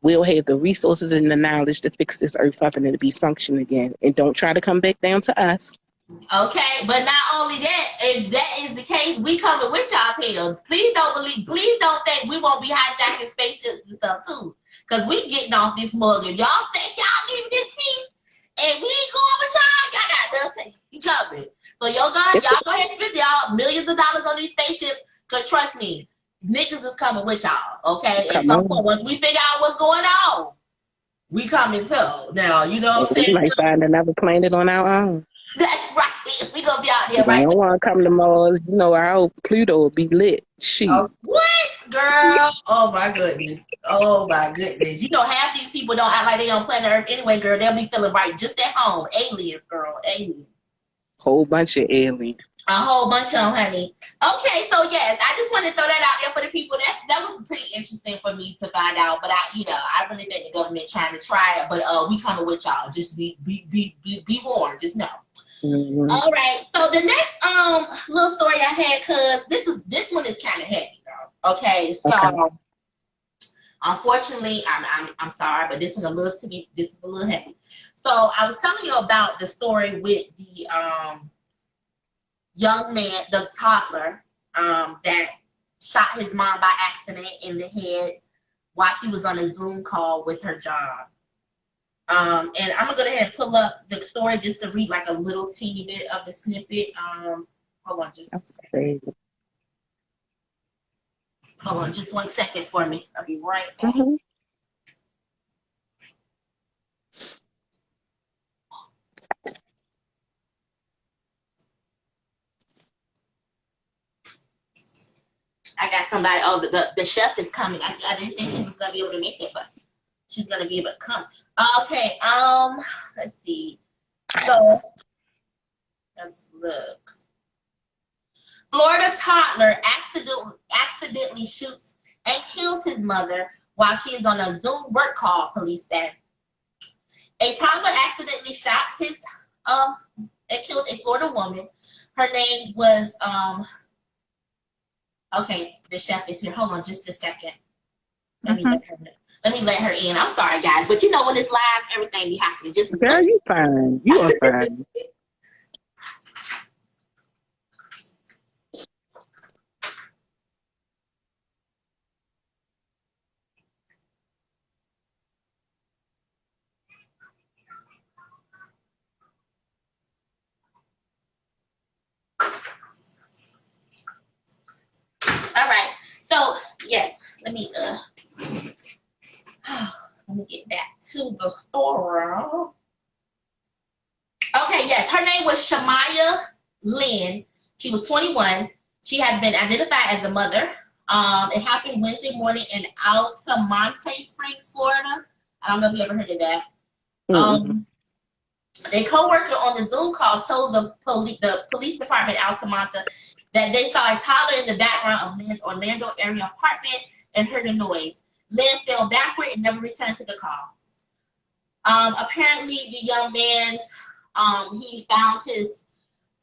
We'll have the resources and the knowledge to fix this earth up and it'll be functioning again. And don't try to come back down to us. Okay, but not only that, if that is the case, we coming with y'all, Peter. Please don't think we won't be hijacking spaceships and stuff too. Because we getting off this mug. If y'all think y'all leaving this piece and we ain't going with y'all got nothing. You coming. So y'all go ahead and spend y'all millions of dollars on these spaceships, because trust me, niggas is coming with y'all, okay? At some point, once we figure out what's going on, we coming too. Now, you know what I'm saying? We might find another planet on our own. That's right. We gonna be out there right now. I don't want to come to Mars. You know, I hope Pluto will be lit. Shit. What, girl? Oh my goodness. Oh my goodness. You know, half these people don't act like they on planet Earth anyway, girl. They'll be feeling right just at home. Aliens, girl. Aliens. Whole bunch of aliens. A whole bunch of them, honey. Okay, so yes, I just wanted to throw that out there for the people. That was pretty interesting for me to find out. But I really think the government trying to try it. But we coming with y'all. Just be warned. Just know. Mm-hmm. All right. So the next little story I had, cause this one is kind of heavy, girl. Okay. So unfortunately, I'm sorry, but this is a little heavy. So I was telling you about the story with the young man, the toddler, that shot his mom by accident in the head while she was on a Zoom call with her job. And I'm gonna go ahead and pull up the story just to read like a little teeny bit of the snippet. Hold on just a second. Hold on just 1 second for me. I'll be right back. Mm-hmm. I got somebody. Oh, the chef is coming. I didn't think she was gonna be able to make it, but she's gonna be able to come. Okay. Let's see. So let's look. Florida toddler accidentally shoots and kills his mother while she is on a Zoom work call, police said. A toddler accidentally shot and killed a Florida woman. Her name was okay, the chef is here. Hold on just a second. Let me let her in. I'm sorry, guys, but you know when it's live, everything be happening. Just girl, you fine. You are fine. let me let me get back to the story. Okay, yes, her name was Shamaya Lynn. She was 21. She had been identified as the mother. It happened Wednesday morning in Altamonte Springs, Florida. I don't know if you ever heard of that. A co-worker on the Zoom call told the police department Altamonte that they saw a toddler in the background of Lynn's Orlando area apartment and heard a noise. Lynn fell backward and never returned to the call. Apparently, the young man, he found his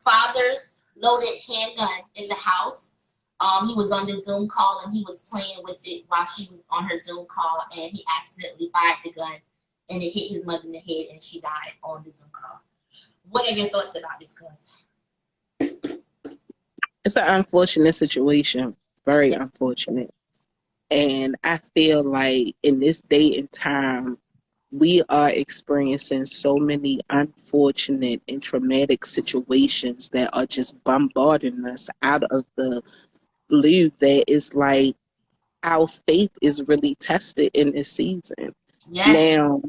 father's loaded handgun in the house. He was on this Zoom call and he was playing with it while she was on her Zoom call, and he accidentally fired the gun and it hit his mother in the head and she died on the Zoom call. What are your thoughts about this, cuz? It's an unfortunate situation, very unfortunate. And I feel like in this day and time, we are experiencing so many unfortunate and traumatic situations that are just bombarding us out of the blue, that is like our faith is really tested in this season. Yes. Now,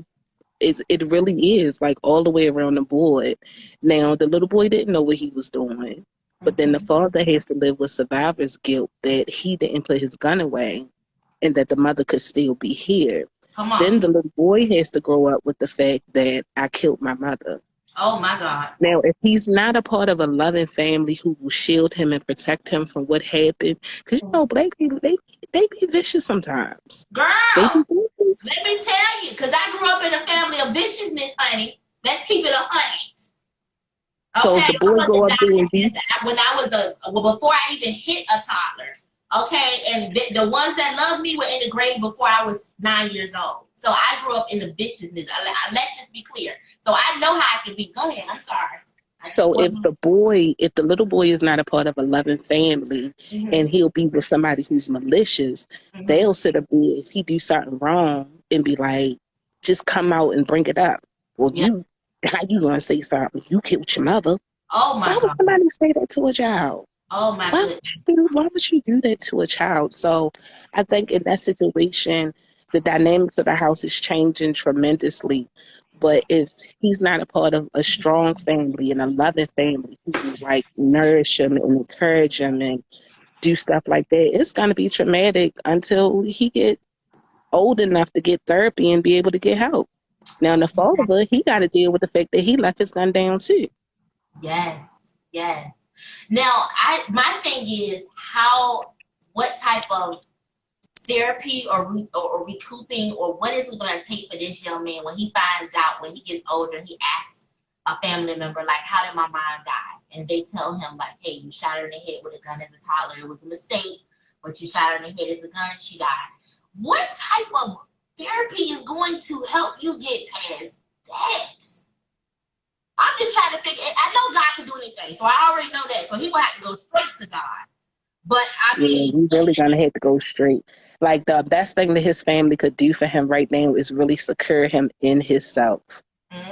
it really is like all the way around the board. Now, the little boy didn't know what he was doing, but then the father has to live with survivor's guilt that he didn't put his gun away and that the mother could still be here. Come on. Then the little boy has to grow up with the fact that I killed my mother. Oh my God. Now, if he's not a part of a loving family who will shield him and protect him from what happened, because you know, black people, they be vicious sometimes. Girl, they be vicious. Let me tell you, because I grew up in a family of viciousness, honey. Let's keep it 100. Okay? So if the boy go up there and be, when I was before I even hit a toddler, okay, and the ones that loved me were in the grave before I was 9 years old. So I grew up in the viciousness. Let's just be clear. So I know how I can be. Go ahead. I'm sorry. So if the little boy is not a part of a loving family, and he'll be with somebody who's malicious, they'll sit up there if he do something wrong and be like, just come out and bring it up. Well, how you gonna say something? You killed your mother. Oh my God. Why would somebody say that to a child? Oh my God. Why would you do that to a child? So I think in that situation, the dynamics of the house is changing tremendously. But if he's not a part of a strong family and a loving family who will like nourish him and encourage him and do stuff like that, it's going to be traumatic until he get old enough to get therapy and be able to get help. Now, the father, he got to deal with the fact that he left his gun down too. Yes, yes. Now, my thing is what type of therapy or recouping, or what is it going to take for this young man when he finds out, when he gets older, he asks a family member, like, how did my mom die? And they tell him, like, hey, you shot her in the head with a gun as a toddler. It was a mistake, but you shot her in the head as a gun, she died. What type of therapy is going to help you get past that? I'm just trying to figure. I know God can do anything, so I already know that. So he will have to go straight to God. But I mean, he's really gonna have to go straight. Like the best thing that his family could do for him right now is really secure him in himself.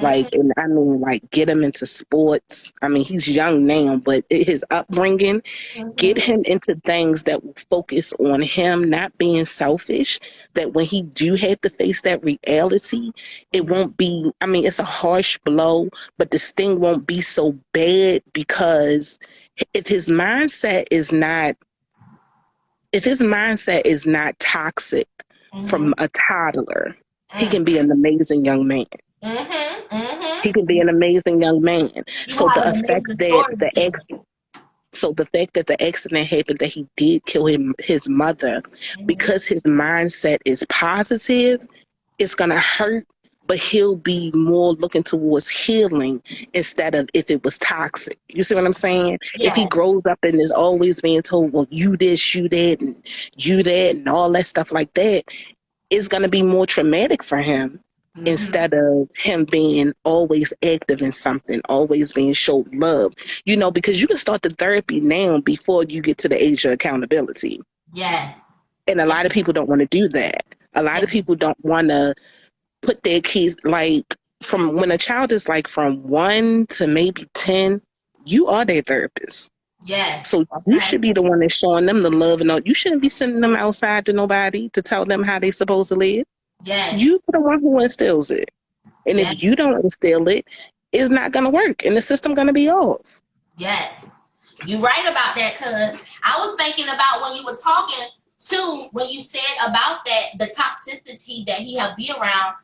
Like, and I mean, like, get him into sports. I mean, he's young now, but his upbringing, get him into things that will focus on him not being selfish, that when he do have to face that reality, it won't be, I mean, it's a harsh blow, but the sting won't be so bad, because if his mindset is not toxic from a toddler, he can be an amazing young man. He can be an amazing young man. So the fact that the accident happened, that he did kill his mother, because his mindset is positive, it's gonna hurt, but he'll be more looking towards healing instead of if it was toxic. You see what I'm saying? Yeah. If he grows up and is always being told, well, you this, you that, and you that, and all that stuff like that, it's gonna be more traumatic for him. Instead of him being always active in something, always being showed love, you know, because you can start the therapy now before you get to the age of accountability. Yes. And a lot of people don't want to do that. A lot of people don't want to put their kids, like, from when a child is like from 1 to maybe 10, you are their therapist. Yes. So you should be the one that's showing them the love and all. You shouldn't be sending them outside to nobody to tell them how they supposed to live. Yes. You the one who instills it. And yes. if you don't instill it, it's not gonna work and the system gonna be off. Yes. You're right about that, cuz I was thinking about when you were talking too, when you said about that, the toxicity that he have be around.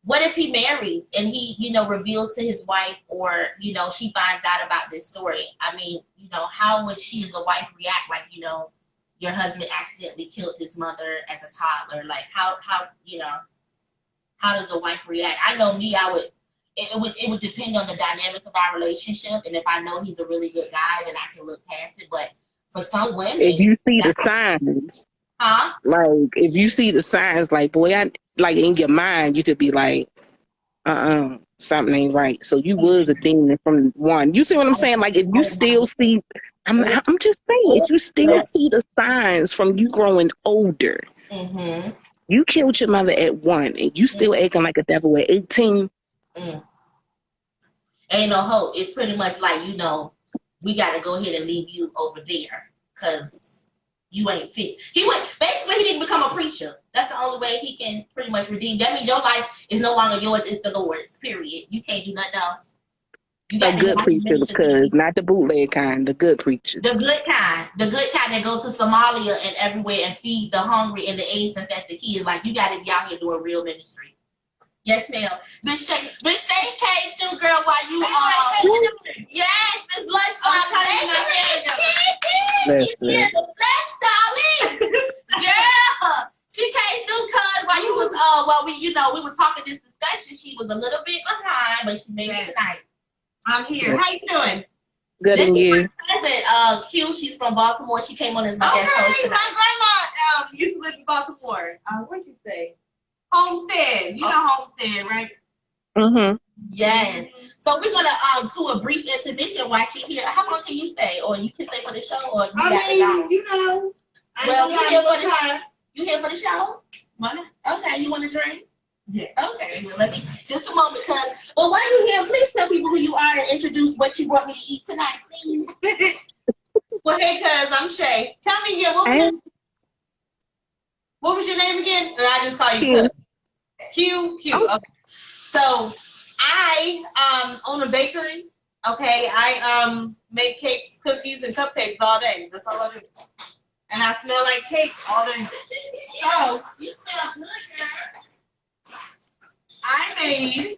What if he marries and he, reveals to his wife, or, she finds out about this story? I mean, how would she as a wife react? Like, your husband accidentally killed his mother as a toddler. Like, how does a wife react? I know me, it would depend on the dynamic of our relationship. And if I know he's a really good guy, then I can look past it. But for some women, if you see the signs, like if you see the signs, like, boy, like in your mind, you could be like, something ain't right. So you was a demon from one. You see what I'm saying? Like if you still see, I'm just saying, if you still see the signs from you growing older, you killed your mother at 1 and you still acting like a devil at 18. Ain't no hope. It's pretty much like, we got to go ahead and leave you over there because you ain't fit. He didn't become a preacher. That's the only way he can pretty much redeem. That means your life is no longer yours, it's the Lord's, period. You can't do nothing else. You got a good preacher, because not the bootleg kind, the good preachers. The good kind that go to Somalia and everywhere and feed the hungry and the AIDS infested kids. Like, you got to be out here doing real ministry. Yes, ma'am. Bitch, they came through, girl, while you yes, Miss Lunchbox Bakery. She did the flesh, darling. Girl, she came through, cuz while you was we were talking this discussion. She was a little bit behind, but she made it tonight. I'm here. How you doing? Good, and you? Q, she's from Baltimore. She came on as my guest host tonight. My grandma used to live in Baltimore. What'd you say? Homestead. You know Homestead, right? Mm-hmm. Yes. So we're gonna do a brief intermission while she's here. How long can you stay? Or you can stay for the show, or you go? Well, you here for the show? Okay, you want to drink? Yeah. Okay. Well, let me just a moment, cuz. Well, while you're here, please tell people who you are and introduce what you brought me to eat tonight, please. Well, hey, cuz, I'm Shay. Tell me again, what was your name again? And I just call you cuz. Q. Okay. So I own a bakery. Okay, I make cakes, cookies, and cupcakes all day. That's all I do. And I smell like cake all day. So you smell good, girl. I made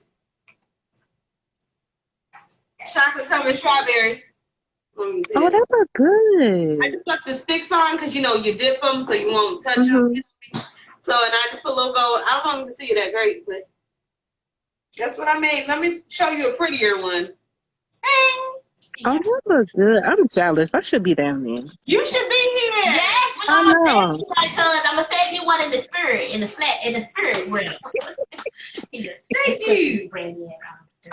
chocolate covered strawberries. Oh, that was good. I just put the sticks on because you dip them so you won't touch them. So, and I just put a little gold. I don't even see that great, but that's what I made. Let me show you a prettier one. Oh, that was good. I'm jealous. I should be down there. You should be here. Yes, we're gonna I'm gonna save you one in the spirit, in the spirit realm. Thank you.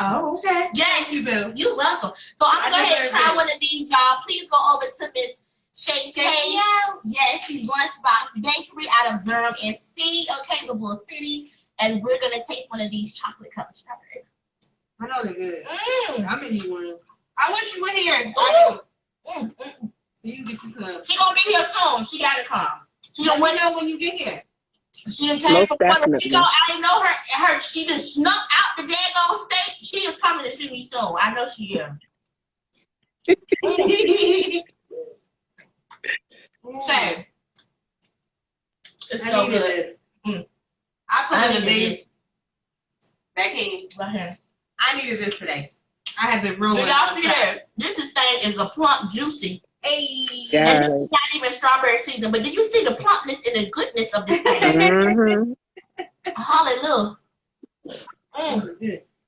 Oh, okay. Yes, you do. You're welcome. So I'm gonna go ahead and try one of these, y'all. Please go over to Miss Shay Taste. Yes, she's Lunchbox Bakery out of Durham, NC, okay, Louisville City. And we're gonna taste one of these chocolate covered strawberries. I know they're good. I'm gonna eat one. I wish you were here. So you get you some. She gonna be here soon. She gotta come. She don't want to know when you get here. She done came from Puerto Rico. I know her. She done snuck out the daggone state. She is coming to see me soon. I know she is. Same. It's so good. I put it in this. Back in. Right here. I needed this today. I have been ruined. Y'all see that? This thing is a plump, juicy. Hey. Yeah. And this is not even strawberry season, but do you see the plumpness and the goodness of this thing? Hallelujah.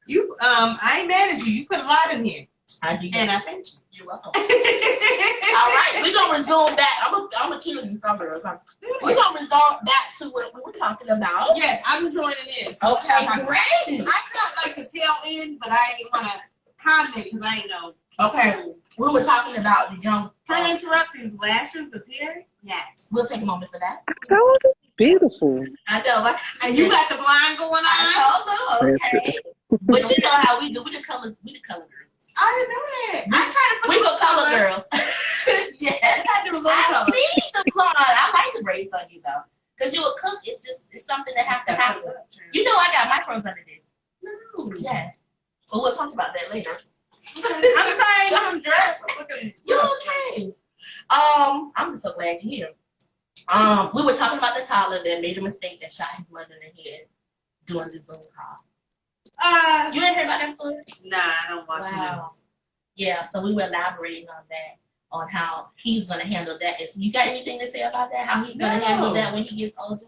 You I ain't mad at you. You put a lot in here. I do. And I thank you. You're welcome. All right, we're gonna resume back. I'm gonna kill you, strawberry. We're gonna resume back to what we were talking about. Yes, I'm joining in. Okay, great. I felt like the tail end, but I didn't want to comment because I ain't know. Okay, we were talking about the young. Can I interrupt these lashes? Is here? Yeah. We'll take a moment for that. Oh, that's beautiful. I know. And you got the blind going on. I told them. Okay. But you know how we do. We the color girls. I didn't know that. I tried to put We go color girls. Yeah, I do a little I color. see the blonde. I like the braids on you though, because you would cook. It's something that has to happen. You know, I got micros under this. No. Yes. But we'll talk about that later. I'm sorry, I'm dressed. You okay? I'm just so glad you're here. We were talking about the toddler that made a mistake that shot his mother in the head during the Zoom call. You didn't hear about that story? Nah, I don't watch news. Yeah, so we were elaborating on that, on how he's gonna handle that. You got anything to say about that? How he's gonna handle that when he gets older?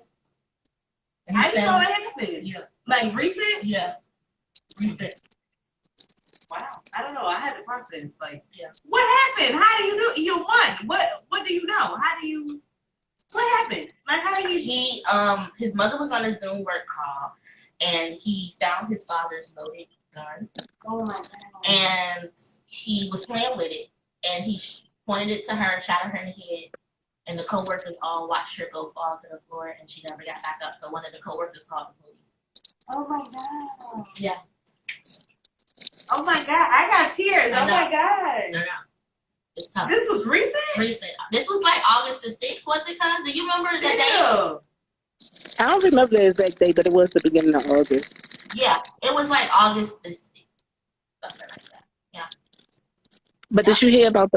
I didn't know it happened. Yeah. Like recent? Yeah. Recent. Wow. I don't know. I had to process. Like, yeah. What happened? How do you do? You won. What do you know? How do you? What happened? Like, how do you? His mother was on a Zoom work call, and he found his father's loaded gun. Oh my God. And he was playing with it, and he pointed it to her, shot her in the head, and the coworkers all watched her go fall to the floor, and she never got back up. So one of the coworkers called the police. Oh my God. Yeah. Oh my God. I got tears. Oh my God. No. It's tough. This was recent? Recent. This was like August the 6th, was it, cuz? Do you remember the day? I don't remember the exact date, but it was the beginning of August. Yeah, it was like August the 6th. Something like that. Yeah. But did you hear about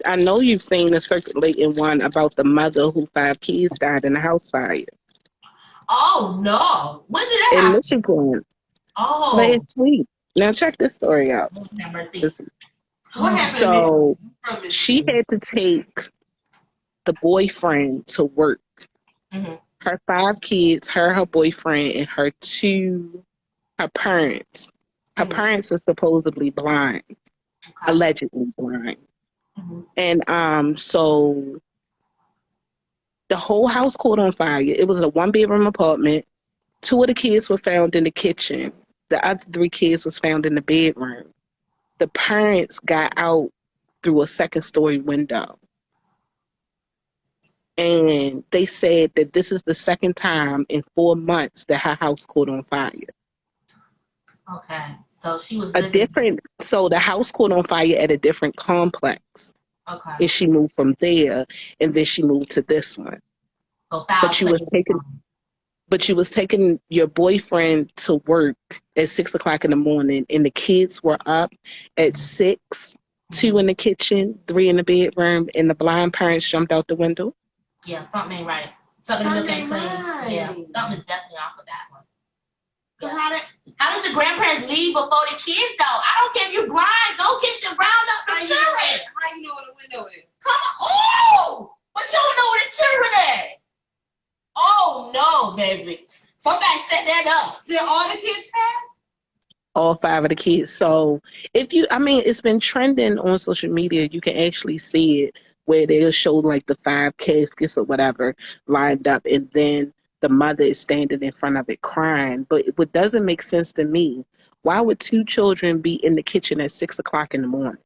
I know you've seen the circulating one about the mother who 5 kids died in a house fire. Oh, no. When did that in happen? Michigan. Oh. Last week. Now check this story out. What happened? So she had to take the boyfriend to work. Mm-hmm. Her 5 kids, her boyfriend, and her parents. Her parents are supposedly blind, allegedly blind. Mm-hmm. And so the whole house caught on fire. It was a 1-bedroom apartment. 2 of the kids were found in the kitchen. The other 3 kids was found in the bedroom. The parents got out through a 2nd-story window. And they said that this is the 2nd time in 4 months that her house caught on fire. Okay. So she was so the house caught on fire at a different complex. Okay. And she moved from there, and then she moved to this one. So But you was taking your boyfriend to work at 6 o'clock in the morning, and the kids were up at 6, 2 in the kitchen, 3 in the bedroom, and the blind parents jumped out the window. Yeah, something ain't right. Something ain't clean. Right. Yeah, something is definitely off of that one. Yeah. How does the grandparents leave before the kids though? I don't care if you're blind. Go kick the round up the children. How you know where the window is? Come on. Oh, but you don't know where the children at. Oh no, baby. Somebody set that up. Did all the kids pass? All 5 of the kids. So it's been trending on social media. You can actually see it where they'll show like the 5 caskets or whatever lined up, and then the mother is standing in front of it crying. But what doesn't make sense to me, why would 2 children be in the kitchen at 6 o'clock in the morning?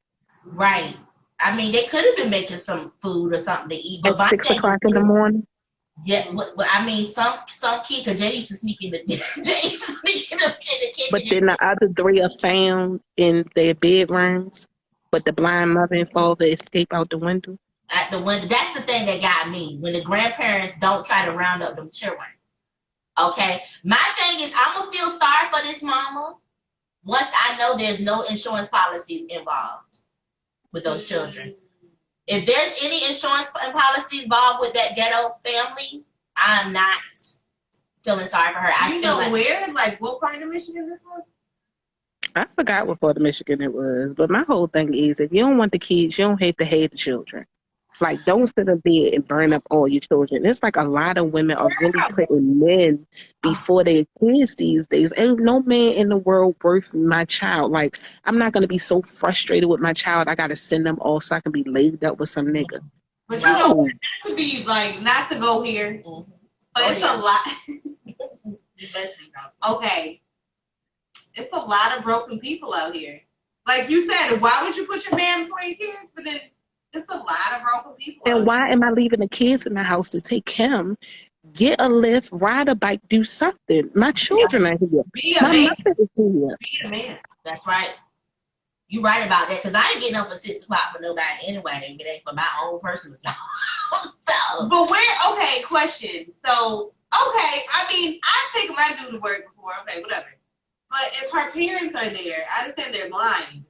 Right. I mean, they could have been making some food or something to eat. But at 6 o'clock in the morning? Yeah, but I mean, some kid, because Jay used to sneak in the kitchen. But then the other 3 are found in their bedrooms, but the blind mother and father escape out the window. At the window. That's the thing that got me. When the grandparents don't try to round up them children. Okay? My thing is, I'm going to feel sorry for this mama once I know there's no insurance policies involved with those children. If there's any insurance policies involved with that ghetto family, I'm not feeling sorry for her. I feel like where? Like, what part of Michigan this was? I forgot what part of Michigan it was. But my whole thing is, if you don't want the kids, you don't have to have the children. Like, don't sit up there and burn up all your children. It's like a lot of women are really putting men before their kids these days. Ain't no man in the world worth my child. Like, I'm not going to be so frustrated with my child, I got to send them off so I can be laid up with some nigga. But you know, not to be like, not to go here, but it's a lot. Okay. It's a lot of broken people out here. Like you said, why would you put your man before your kids? But then it's a lot of broken people. And why am I leaving the kids in the house to take him? Get a lift, ride a bike, do something. My children are here. Be a man. Mother is here. Be a man. that's right. You right about that, because I ain't getting up for 6 o'clock for nobody anyway. If it ain't for my own personal job. So. But okay, question. So, okay, I mean, I've taken my dude to work before. Okay, whatever. But if her parents are there, I understand they're blind.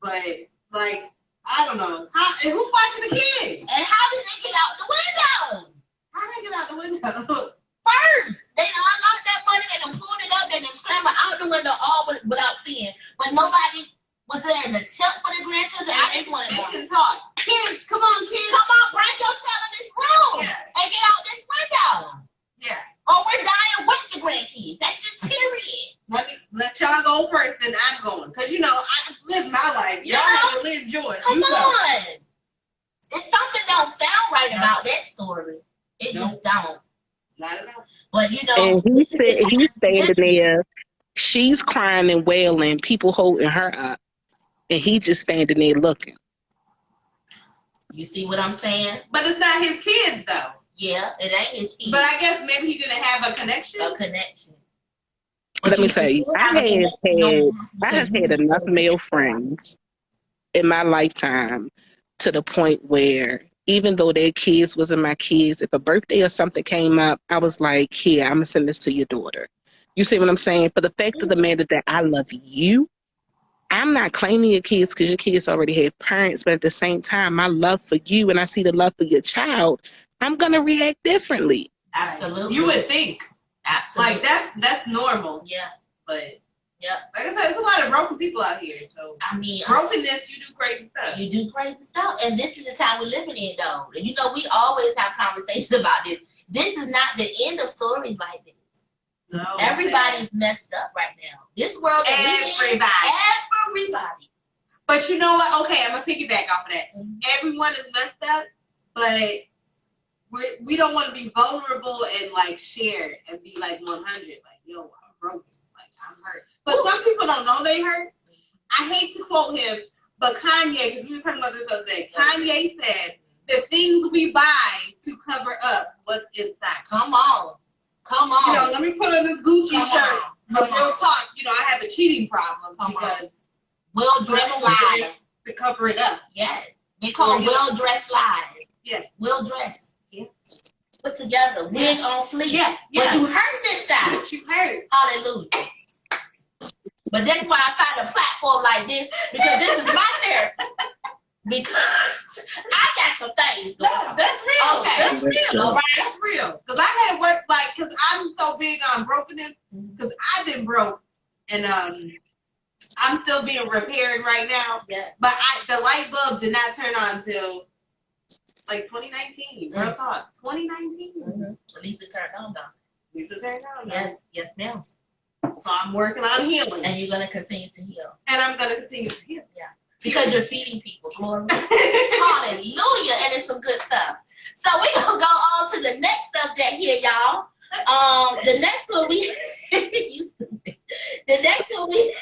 But, like, I don't know. And who's watching the kids? And how did they get out the window? How did they get out the window? First, they done unlocked that money, they done pulled it up, they done scrambled out the window all without seeing. But nobody was there in the tip for the grandchildren. I just wanted they more. can talk. Kids, come on, kids. Come on, bring your tail in this room and get out this window. Yeah. Or we're dying with the grandkids. That's just period. Let y'all go first, then I'm going. Because, you know, I live my life. Y'all have to live yours. Come on. It's something don't sound right about that story. It just don't. Not at all. But, you know. And he's standing there. She's crying and wailing. People holding her up. And he just standing there looking. You see what I'm saying? But it's not his kids, though. Yeah, it ain't his kids. But I guess maybe he didn't have a connection. Let me tell you, I have had enough male friends in my lifetime to the point where even though their kids wasn't my kids, if a birthday or something came up, I was like, here, I'm going to send this to your daughter. You see what I'm saying? For the fact of the matter that I love you, I'm not claiming your kids because your kids already have parents, but at the same time, my love for you and I see the love for your child, I'm going to react differently. Absolutely. You would think. Absolutely. Like, that's normal. Yeah. But, yeah, like I said, there's a lot of broken people out here. So, I mean, brokenness, you do crazy stuff. You do crazy stuff. And this is the time we're living in, though. You know, we always have conversations about this. This is not the end of stories like this. No, everybody's messed up right now. This world is everybody. But you know what? Okay, I'm gonna piggyback off of that. Mm-hmm. Everyone is messed up, but we don't want to be vulnerable and like share and be like 100. Like, yo, I'm broken. Like, I'm hurt. But some people don't know they hurt. I hate to quote him, but Kanye, because we were talking about this the other day. Kanye said the things we buy to cover up what's inside. Come on. Come on. You know, let me put on this Gucci shirt. But real talk, you know, I have a cheating problem because well-dressed lies to cover it up. Yes. They call well-dressed lies. Yes. Well-dressed. Yeah. Put together. Wig on fleek. Yeah. But you hurt this time. But you hurt. Hallelujah. But that's why I find a platform like this, because this is my therapy. Because I got some things going on. That's real. Okay. That's real. All right. That's real. Because I had work, like, because I'm so big on brokenness, because I've been broke, and I'm still being repaired right now. Yeah. But the light bulb did not turn on until like 2019. Real talk. 2019. Mm-hmm. Lisa turned on, though. Lisa turned on. Yes. Yes, ma'am. So I'm working on healing. And you're going to continue to heal. And I'm going to continue to heal. Yeah. Because you're feeding people. Glory. Hallelujah. And it's some good stuff. So we're going to go on to the next subject here, y'all. The next one we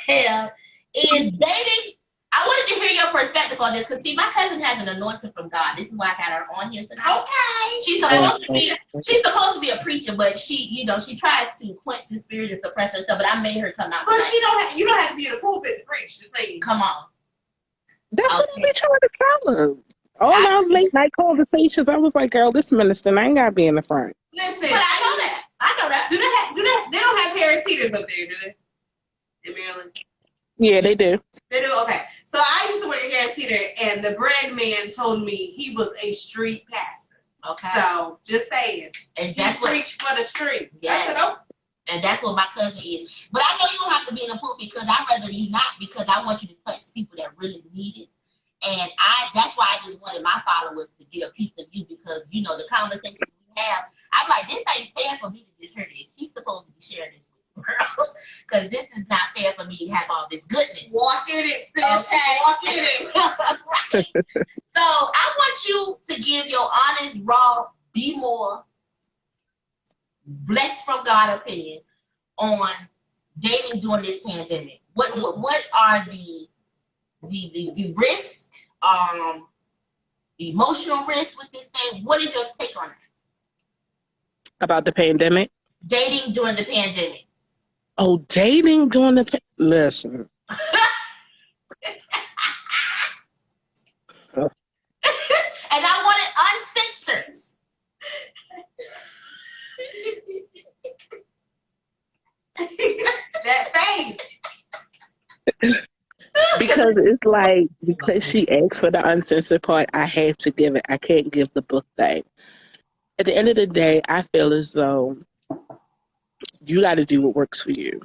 have is dating. I wanted to hear your perspective on this because, see, my cousin has an anointing from God. This is why I got her on here tonight. Okay. She's supposed to be a preacher, but she tries to quench the spirit and suppress herself. But I made her come out. But you don't have to be in a pulpit to preach. Just say, come on. That's what I be trying to tell her. All our late night conversations, I was like, girl, this minister, I ain't gotta be in the front. Listen, but I know that. They don't have Harris Teeters up there, do they? In Maryland. Yeah, they do. They do? Okay. So I used to work at Harris Teeter, and the bread man told me he was a street pastor. Okay. So, just saying. And that's what preach for the street. Yeah. I said, oh. And that's what my cousin is. But I know you don't have to be in the pulpit because I'd rather you not, because I want you to touch people that really need it. And that's why I just wanted my followers to get a piece of you, because, you know, the conversations we have, I'm like, this ain't fair for me to just hear this. He's supposed to be sharing this with the world, because this is not fair for me to have all this goodness. Walk in it, sis. Okay. Walk in it. Right. So I want you to give your honest, raw, be more blessed from God opinion on dating during this pandemic. What are the risks, the emotional risks with this thing? What is your take on that? About the pandemic? Dating during the pandemic. Oh, dating during the listen. And I want it uncensored. That face. Because it's like, because she asked for the uncensored part, I have to give it. I can't give the book thing. At the end of the day, I feel as though you got to do what works for you.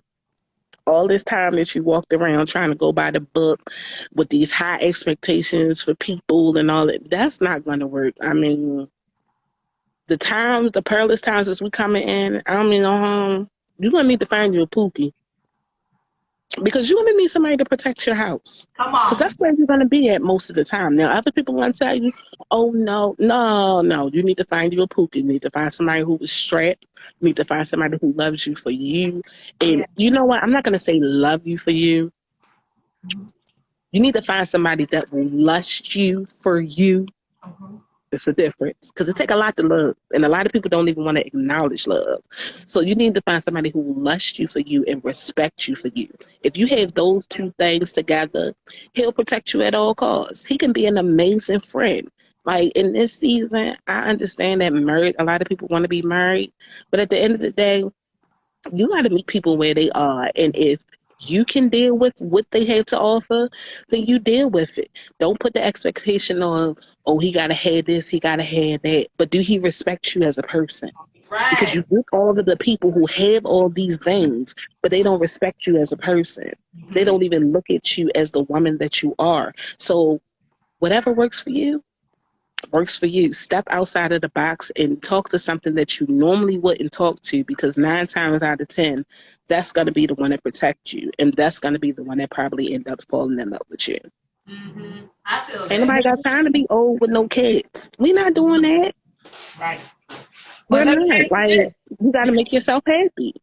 All this time that you walked around trying to go by the book with these high expectations for people and all that, that's not going to work. I mean, the perilous times as we coming in, I mean, you're going to need to find you a pookie. Because you're going to need somebody to protect your house. Come Because on. that's where you're going to be at most of the time. Now, other people want to tell you, oh, no. You need to find you a pookie. You need to find somebody who is strapped. You need to find somebody who loves you for you. And you know what? I'm not going to say love you for you. You need to find somebody that will lust you for you. It's a difference. Because it takes a lot to love. And a lot of people don't even want to acknowledge love. So you need to find somebody who will lust you for you and respect you for you. If you have those two things together, he'll protect you at all costs. He can be an amazing friend. Like in this season, I understand that a lot of people want to be married. But at the end of the day, you got to meet people where they are. And if you can deal with what they have to offer, then you deal with it. Don't put the expectation on, oh, he got to have this, he got to have that. But do he respect you as a person? Right. Because you get all of the people who have all these things, but they don't respect you as a person. They don't even look at you as the woman that you are. So whatever works for you, works for you. Step outside of the box and talk to something that you normally wouldn't talk to, because 9 times out of 10, that's going to be the one that protects you. And that's going to be the one that probably end up falling in love with you. Mm-hmm. I feel Ain't nobody got time to be old with no kids. We not doing that. Right. We're not. Like, you got to make yourself happy.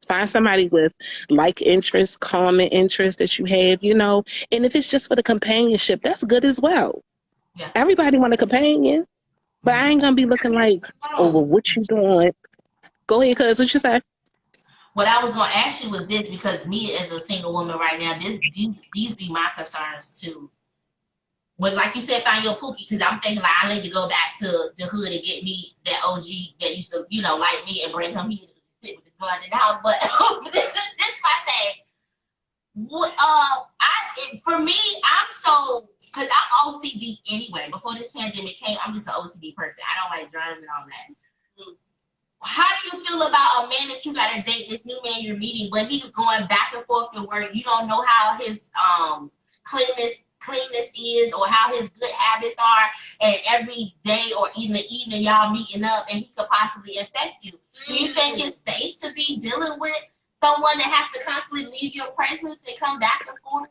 Find somebody with like interests, common interests that you have, you know. And if it's just for the companionship, that's good as well. Yeah. Everybody want a companion, but I ain't gonna be looking like, oh, well, what you doing? Go ahead, cuz, what you say? What I was gonna ask you was this, because me as a single woman right now, these be my concerns too. When, like you said, find your pookie, because I'm thinking like I need to go back to the hood and get me that OG that used to, like me and bring him here to sit with the gun in the house. But this is my thing. For me, because I'm OCD anyway. Before this pandemic came, I'm just an OCD person. I don't like germs and all that. How do you feel about a man that you got to date, this new man you're meeting, but he's going back and forth in work? You don't know how his cleanness is, or how his good habits are, and every day or even the evening y'all meeting up, and he could possibly infect you. Do you think it's safe to be dealing with someone that has to constantly leave your presence and come back and forth?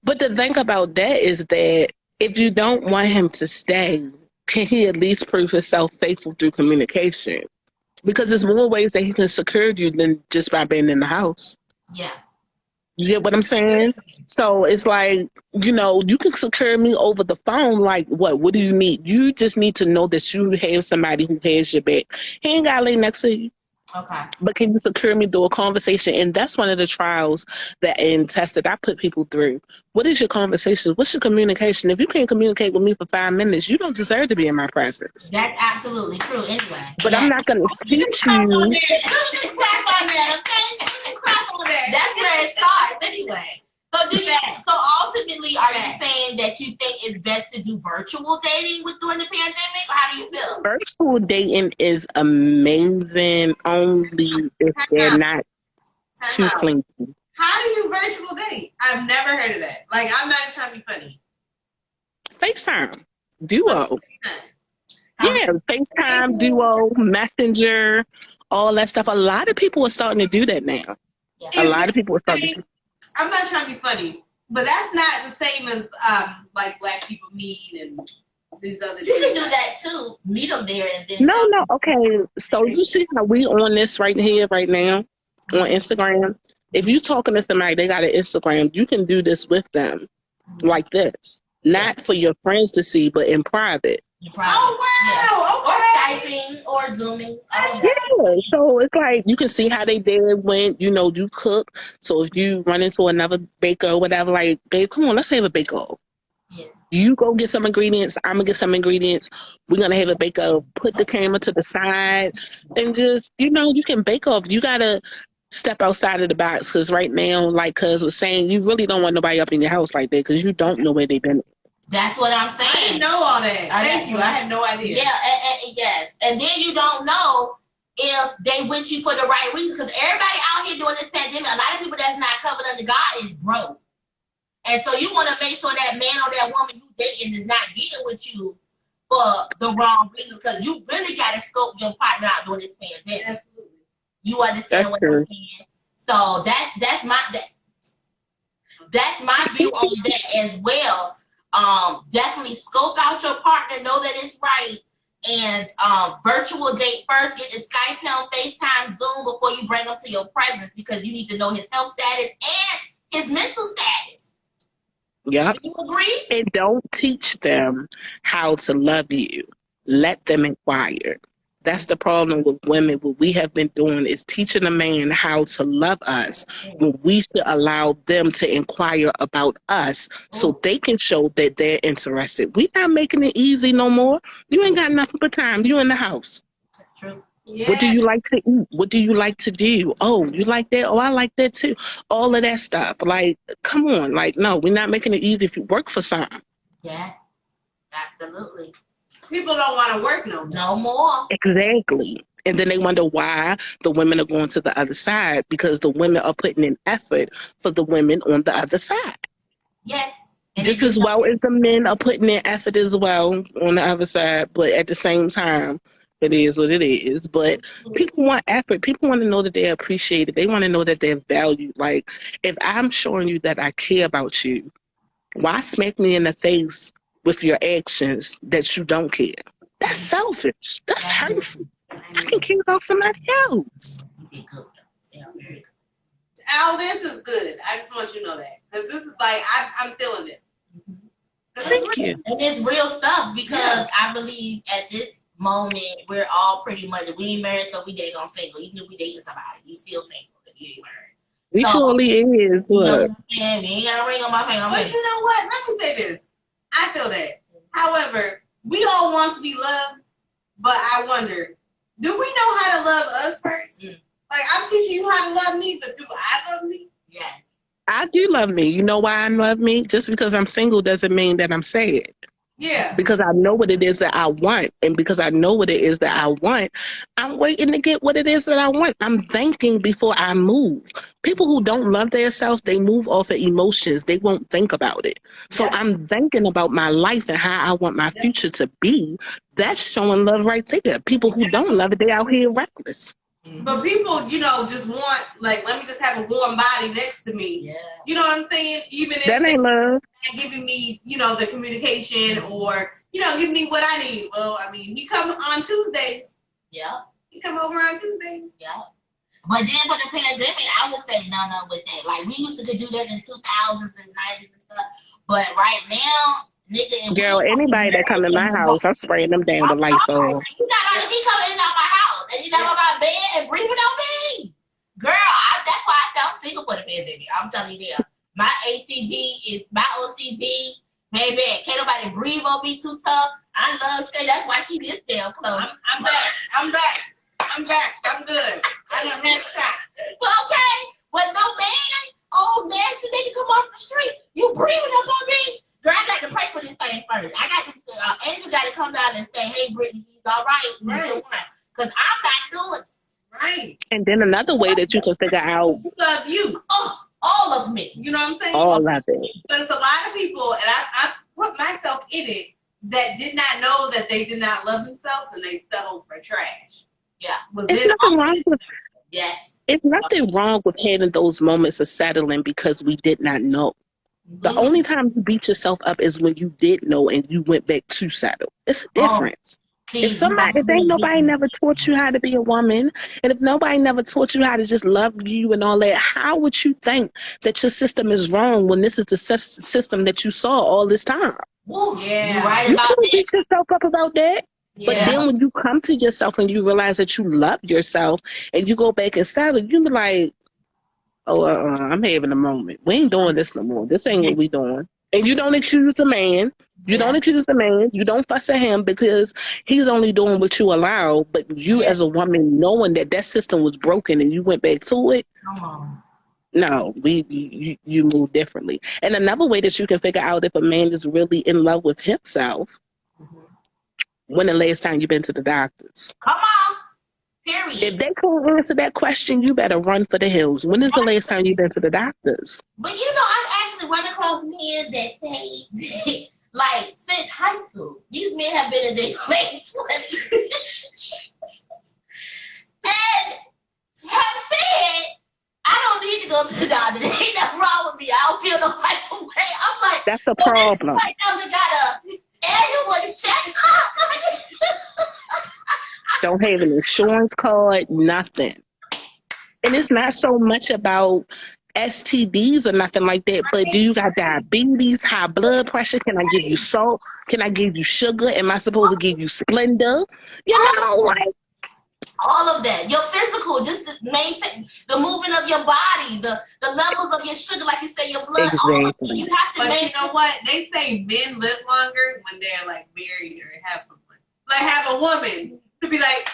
But the thing about that is that if you don't want him to stay, can he at least prove himself faithful through communication? Because there's more ways that he can secure you than just by being in the house. Yeah. You get what I'm saying? So it's like, you can secure me over the phone. Like, what do you need? You just need to know that you have somebody who has your back. He ain't got to lay next to you. Okay. But can you secure me through a conversation? And that's one of the trials and tests that I put people through. What is your conversation? What's your communication? If you can't communicate with me for 5 minutes, you don't deserve to be in my presence. That's absolutely true anyway. But I'm not going to teach you. Just clap on that, okay? Just clap on that. That's where it starts anyway. So ultimately, are you saying that you think it's best to do virtual dating during the pandemic? Or how do you feel? Virtual dating is amazing, only if they're not too clingy. How do you virtual date? I've never heard of that. Like, I'm not trying to be funny. FaceTime, Duo. Yeah, FaceTime, Duo, Messenger, all that stuff. A lot of people are starting to do that now. Yeah. A lot of people are starting to do. I'm not trying to be funny, but that's not the same as like Black people meet and these other. You can do that too. Meet them there and then. No. Okay, so you see how we on this right here, right now, on Instagram. If you're talking to somebody, they got an Instagram, you can do this with them, like this. Not for your friends to see, but in private. Oh, wow. Yeah. Or Skyping or Zooming. All of Yeah, that. so it's like you can see how they did when you cook. So if you run into another baker or whatever, like, babe, come on, let's have a bake off. Yeah. You go get some ingredients. I'm gonna get some ingredients. We're gonna have a bake off. Put the camera to the side, and just you can bake off. You gotta step outside of the box because right now, like Cuz was saying, you really don't want nobody up in your house like that because you don't know where they've been. That's what I'm I saying. didn't know all that. Thank you. I had no idea. Yeah, yes. And then you don't know if they with you for the right reasons because everybody out here during this pandemic, a lot of people that's not covered under God is broke. And so you want to make sure that man or that woman you dating is not getting with you for the wrong reason because you really got to scope your partner out during this pandemic. Absolutely. You understand what I'm saying? So that's my view on that as well. Definitely scope out your partner, know that it's right, and virtual date first. Get the Skype, him, FaceTime, Zoom before you bring him to your presence because you need to know his health status and his mental status. Yep. Do you agree? And don't teach them how to love you. Let them inquire. That's the problem with women. What we have been doing is teaching a man how to love us when we should allow them to inquire about us so they can show that they're interested. We're not making it easy no more. You ain't got nothing but time. You in the house. That's true. Yeah. What do you like to eat? What do you like to do? Oh, you like that? Oh, I like that too. All of that stuff. Like, come on. Like, no, we're not making it easy if you work for something. Yes, absolutely. People don't want to work no more. Exactly. And then they wonder why the women are going to the other side because the women are putting in effort for the women on the other side. Yes. And just as well as the men are putting in effort as well on the other side. But at the same time, it is what it is. But people want effort. People want to know that they're appreciated. They want to know that they're valued. Like, if I'm showing you that I care about you, why smack me in the face with your actions that you don't care? That's selfish. That's hurtful. I can care about somebody else. Al, this is good. I just want you to know that. Because this is like, I'm feeling this. Thank you. And it's real stuff because I believe at this moment, we're all pretty much, we ain't married, so we dating on single. Even if we dating somebody, you still single if you ain't married. We surely is. You know what I'm saying? We ain't got a ring on my finger. But you know what? Let me say this. I feel that. However, we all want to be loved, but I wonder, do we know how to love us first? Like, I'm teaching you how to love me, but do I love me? Yeah. I do love me. You know why I love me? Just because I'm single doesn't mean that I'm sad. Yeah. Because I know what it is that I want. And because I know what it is that I want, I'm waiting to get what it is that I want. I'm thinking before I move. People who don't love themselves, they move off of emotions. They won't think about it. So I'm thinking about my life and how I want my future to be. That's showing love right there. People who don't love it, they out here reckless. But people, just want, like, let me just have a warm body next to me. Yeah. You know what I'm saying? Even if that ain't love. Giving me, the communication or, giving me what I need. Well, I mean, he come on Tuesdays. Yeah. He come over on Tuesdays. Yeah. But then for the pandemic, I would say no with that. Like, we used to do that in 2000s and 90s and stuff. But right now, nigga. Girl, anybody that come in my house, I'm spraying them down with Lysol. You're not going to be coming in my house. And you're not on my bed and breathing on me. Girl, that's why I say I'm single for the pandemic. I'm telling you that. My ACD is my OCD. Baby, can't nobody breathe on me too tough. I love Shay. That's why she gets damn close. I'm back. I'm good. I done had a shot. Okay. But no man, nasty nigga come off the street. You breathing up on me? Girl, I got to pray for this thing first. I got to, Angel got to come down and say, hey, Brittany, he's all right. Right. Because I'm not doing it. Right. And then another way that you can figure out. Love you. Oh, all of me. You know what I'm saying? All of it. But it's a lot of people, and I put myself in it, that did not know that they did not love themselves and they settled for trash. Yeah. It's nothing wrong with Yes. It's nothing wrong with having those moments of settling because we did not know. The only time you beat yourself up is when you did know and you went back to settle. It's a difference. If ain't nobody never taught you how to be a woman, and if nobody never taught you how to just love you and all that, how would you think that your system is wrong when this is the system that you saw all this time? Yeah, you're right You about couldn't that. beat yourself up about that. But Yeah. then when you come to yourself and you realize that you love yourself and you go back and settle, you be like, oh, I'm having a moment. We ain't doing this no more. This ain't what we doing. And you don't accuse a man. You don't accuse the man. You don't fuss at him because he's only doing what you allow. But you, as a woman, knowing that that system was broken and you went back to it, Come on. no, you move differently. And another way that you can figure out if a man is really in love with himself, when the last time you've been to the doctors? Come on. Period. If they can't answer that question, you better run for the hills. When is the last time you've been to the doctors? But you know, I've actually run across men that say, like, since high school, these men have been in their late 20s and have said, I don't need to go to the doctor. There ain't nothing wrong with me. I don't feel no type of way. I'm like, that's a problem. Like, doesn't got a annual checkup. Don't have an insurance card, nothing. And it's not so much about STDs or nothing like that, but do you got diabetes, high blood pressure? Can I give you salt? Can I give you sugar? Am I supposed to give you Splenda? You know, like, all of that, your physical, just to maintain the movement of your body, the levels of your sugar, like you say, your blood. Exactly. All of it, you have to But you know what? They say men live longer when they're like married or have someone. Like have a woman to be like,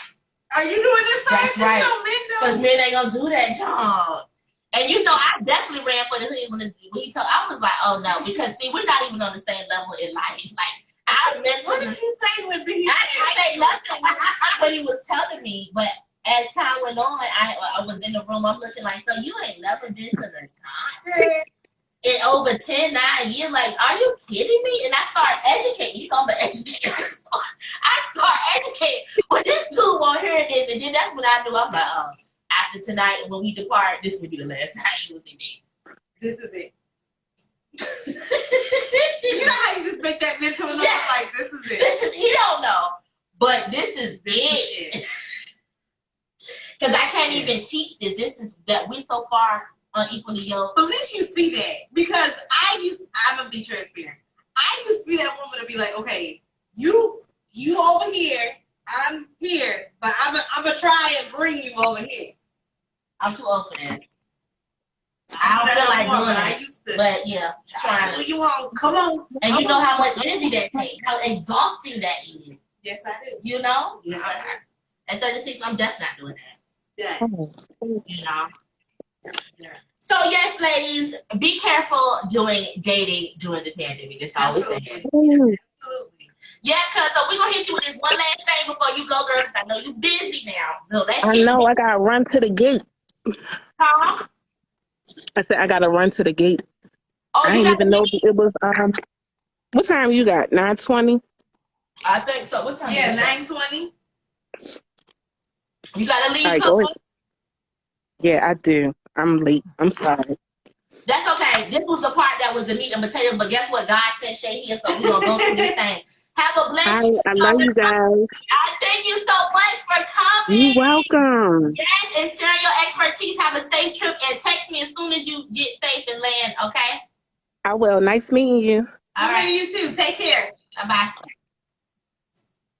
are you doing this? That's right. Because Men men ain't gonna do that job. And you know, I definitely ran for the hood when he told. I was like, oh no, because see, we're not even on the same level in life. Like I meant What did he say with me? I didn't say nothing, but he was telling me. But as time went on, I was in the room. I'm looking like, so you ain't never been to the doctor in over 10, 9 years? Like, are you kidding me? And I started educating. You know, I'm an educator. I started educating. Well, this dude won't hear this, and then that's when I knew. I'm like, oh, after tonight, when we depart, this will be the last time he was in it. This is it. You know how you just make that mental note? Yeah. Like, this is it. This is, he don't know, but this is it. Because I can't even teach this. This is that we so far unequally yoked. But at least you see that. Because I'm going to be transparent. I used to be that woman to be like, okay, you over here, I'm here, but I'm going to try and bring you over here. I'm too old for that. I don't feel like doing I it. used to. But yeah, trying. Who you want? Come on. And you know how much energy that takes, how exhausting that is. Yes, I do. You know? Yes, I do. At 36, I'm definitely not doing that. Yeah. You know? Yeah. So yes, ladies, be careful doing dating during the pandemic. That's all we're saying. Absolutely. Yeah, cause so we're gonna hit you with this one last thing before you go, girl, because I know you're busy now. So let's I know I gotta run to the gate. Huh? I said I gotta run to the gate. Oh, I didn't even know it was what time you got? 9:20? I think so. What time? Yeah, 9:20. You gotta leave. All right, go ahead. Yeah, I do. I'm late. I'm sorry. That's okay. This was the part that was the meat and potatoes, but guess what? God sent Shay here, so we're gonna go through this thing. Have a blessed I love you guys. I thank you so much for coming. You're welcome. Yes, and sharing your expertise. Have a safe trip and text me as soon as you get safe and land, okay? I will. Nice meeting you. All right. You too. Take care. Bye-bye.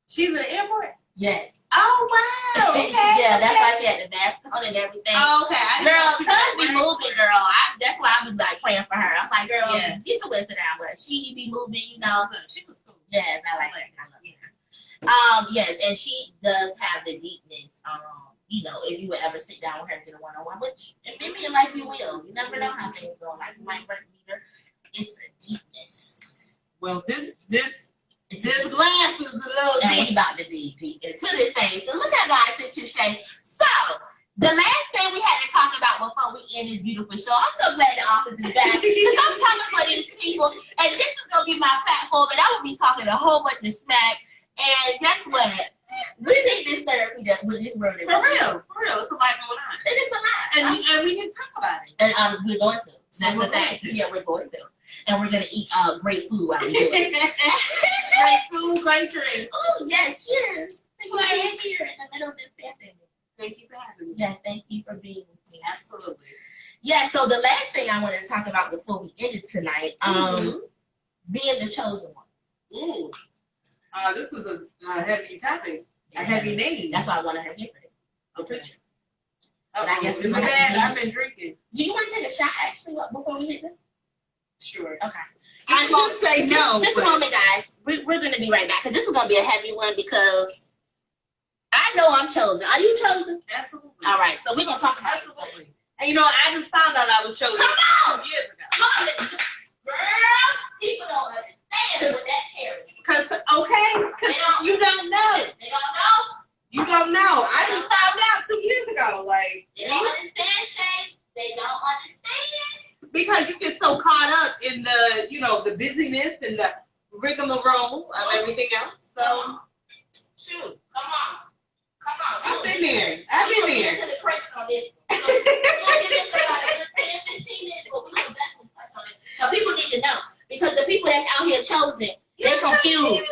She's in the airport? Yes. Oh, wow. Okay. Yeah, that's why she had the mask on and everything. Oh, okay. Girl, cuz be moving, girl. That's why I be like praying for her. I'm like, girl, Yeah. she's a sit down, but she be moving, you know. She was cool. Yes, I like her. I love her. Yes, and she does have the deepness. You know, if you would ever sit down with her and get a one-on-one, which maybe in life you will. You never know how things go. Like you might work with her. It's a deepness. Well, this glass is a little And we deep. about to deep into this thing. So look how God sent you, Shay. So the last thing we had to talk about before we end this beautiful show, I'm so glad the office is back because I'm coming for these people, and this is gonna be my platform, and I will be talking a whole bunch of smack. And guess what? We need this therapy with this word. For real. It's a lot going on. It is a lot. And we can talk about it. And we're going to. That's We're the thing. going to. Yeah, we're going to. And we're gonna eat great food while we do it. Great food, great drink. Oh yeah, cheers. Right here in the middle of this pandemic. Thank you for having me. Yeah, thank you for being with me. Absolutely. Yeah, so the last thing I wanted to talk about before we ended tonight, being the chosen one. This is a heavy topic, a heavy name. That's why I wanted her here for this. The preacher. But I guess we're bad. I've been drinking. Do you want to take a shot actually before we hit this? Sure. Okay. I should say no. Just a moment, guys. We're going to be right back because this is going to be a heavy one because I know I'm chosen. Are you chosen? Absolutely. All right. So we're going to talk about absolutely. And you know, I just found out I was chosen. Come on! Years ago. Girl, people don't understand what that carries. Cause you don't know. They don't know. You don't know. I just found out 2 years ago. Like they don't understand, Shay. They don't understand. Because you get so caught up in the, you know, the busyness and the rigmarole of everything else. So shoot. Come on. I've been there. To the press on this. So we're gonna give this about 10, 15 minutes, but we're gonna definitely touch on it. So people need to know. Because the people that's out here chosen, they're confused.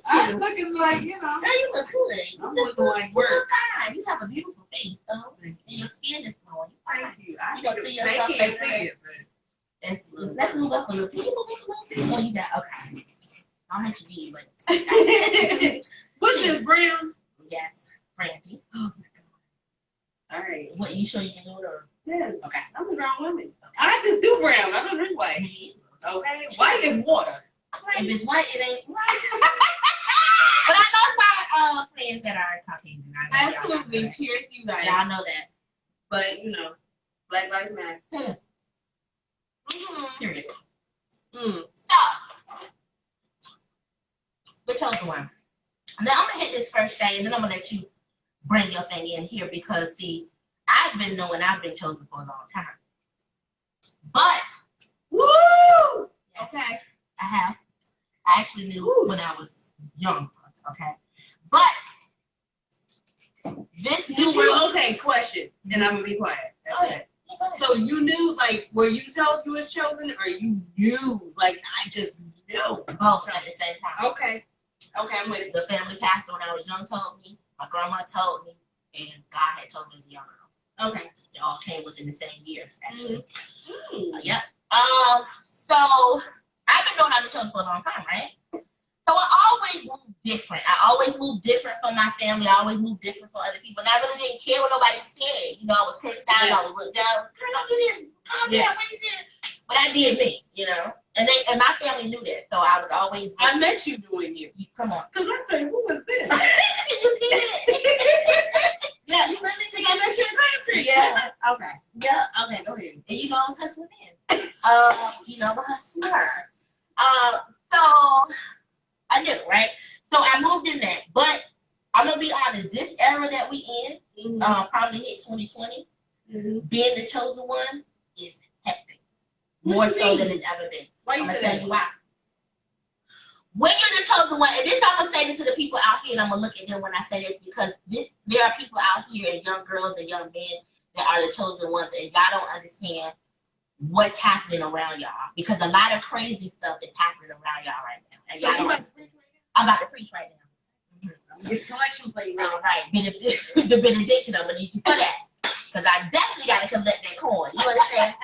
I'm looking like, you know. Girl, you look good. I'm looking like work. You look fine. You have a beautiful face, though. And your skin is glowing. Thank you. You gonna see yourself. They can't see it, but let's move up a little. Can you move up a little? Oh, you got, okay. I'll hit you, but. What's this, brown? Yes, brandy. Oh, my God. All right. What, you sure you can do it, or? Yes. Okay. I'm a grown woman. Okay. I just do brown. I don't drink white. Okay. White is water. If it's white, it ain't white. But I know my friends that are Caucasian. Absolutely. Cheers to you guys. Y'all know that. But, you know, Black Lives Matter. Period. So, the chosen one. Now, I'm going to hit this first, Shay, and then I'm going to let you bring your thing in here because, see, I've been knowing I've been chosen for a long time. But, woo! Yeah, okay. I have. I actually knew when I was young, okay? But this new world. Okay, question. And I'm going to be quiet. Okay. So you knew, like, were you told you was chosen, or you knew, like, I just knew? Both at the same time. Okay. Okay, I'm with it. The family pastor when I was young told me, my grandma told me, and God had told me as a young girl. Okay. They all came within the same year, actually. Yeah. So I've been knowing I've been chosen for a long time, right? So I always moved different. I always moved different from my family. I always moved different from other people. And I really didn't care what nobody said. You know, I was criticized. I was looked down. Girl, don't do this. Calm down. What you did? But I did me, you know. And my family knew that. So I was always. I met you doing you. Come on. Because I said, who was this? You did. Yeah, you really think I met you in country? Yeah. Okay. Yeah. Okay, go ahead. And you know I was hustling in. You know I'm a hustler. So I knew, right? So I moved in that. But I'm gonna be honest, this era that we in, probably hit 2020, being the chosen one is hectic. More so than it's ever been. Why I'm gonna tell you why. When you're the chosen one, and this I'm gonna say this to the people out here, and I'm gonna look at them when I say this, because there are people out here, and young girls and young men that are the chosen ones, and y'all don't understand what's happening around y'all, because a lot of crazy stuff is happening around y'all right now. And y'all don't. I'm about to preach right now. Get collection plate now. All right, the benediction. I'm gonna need you for that, because I definitely gotta collect that coin. You understand?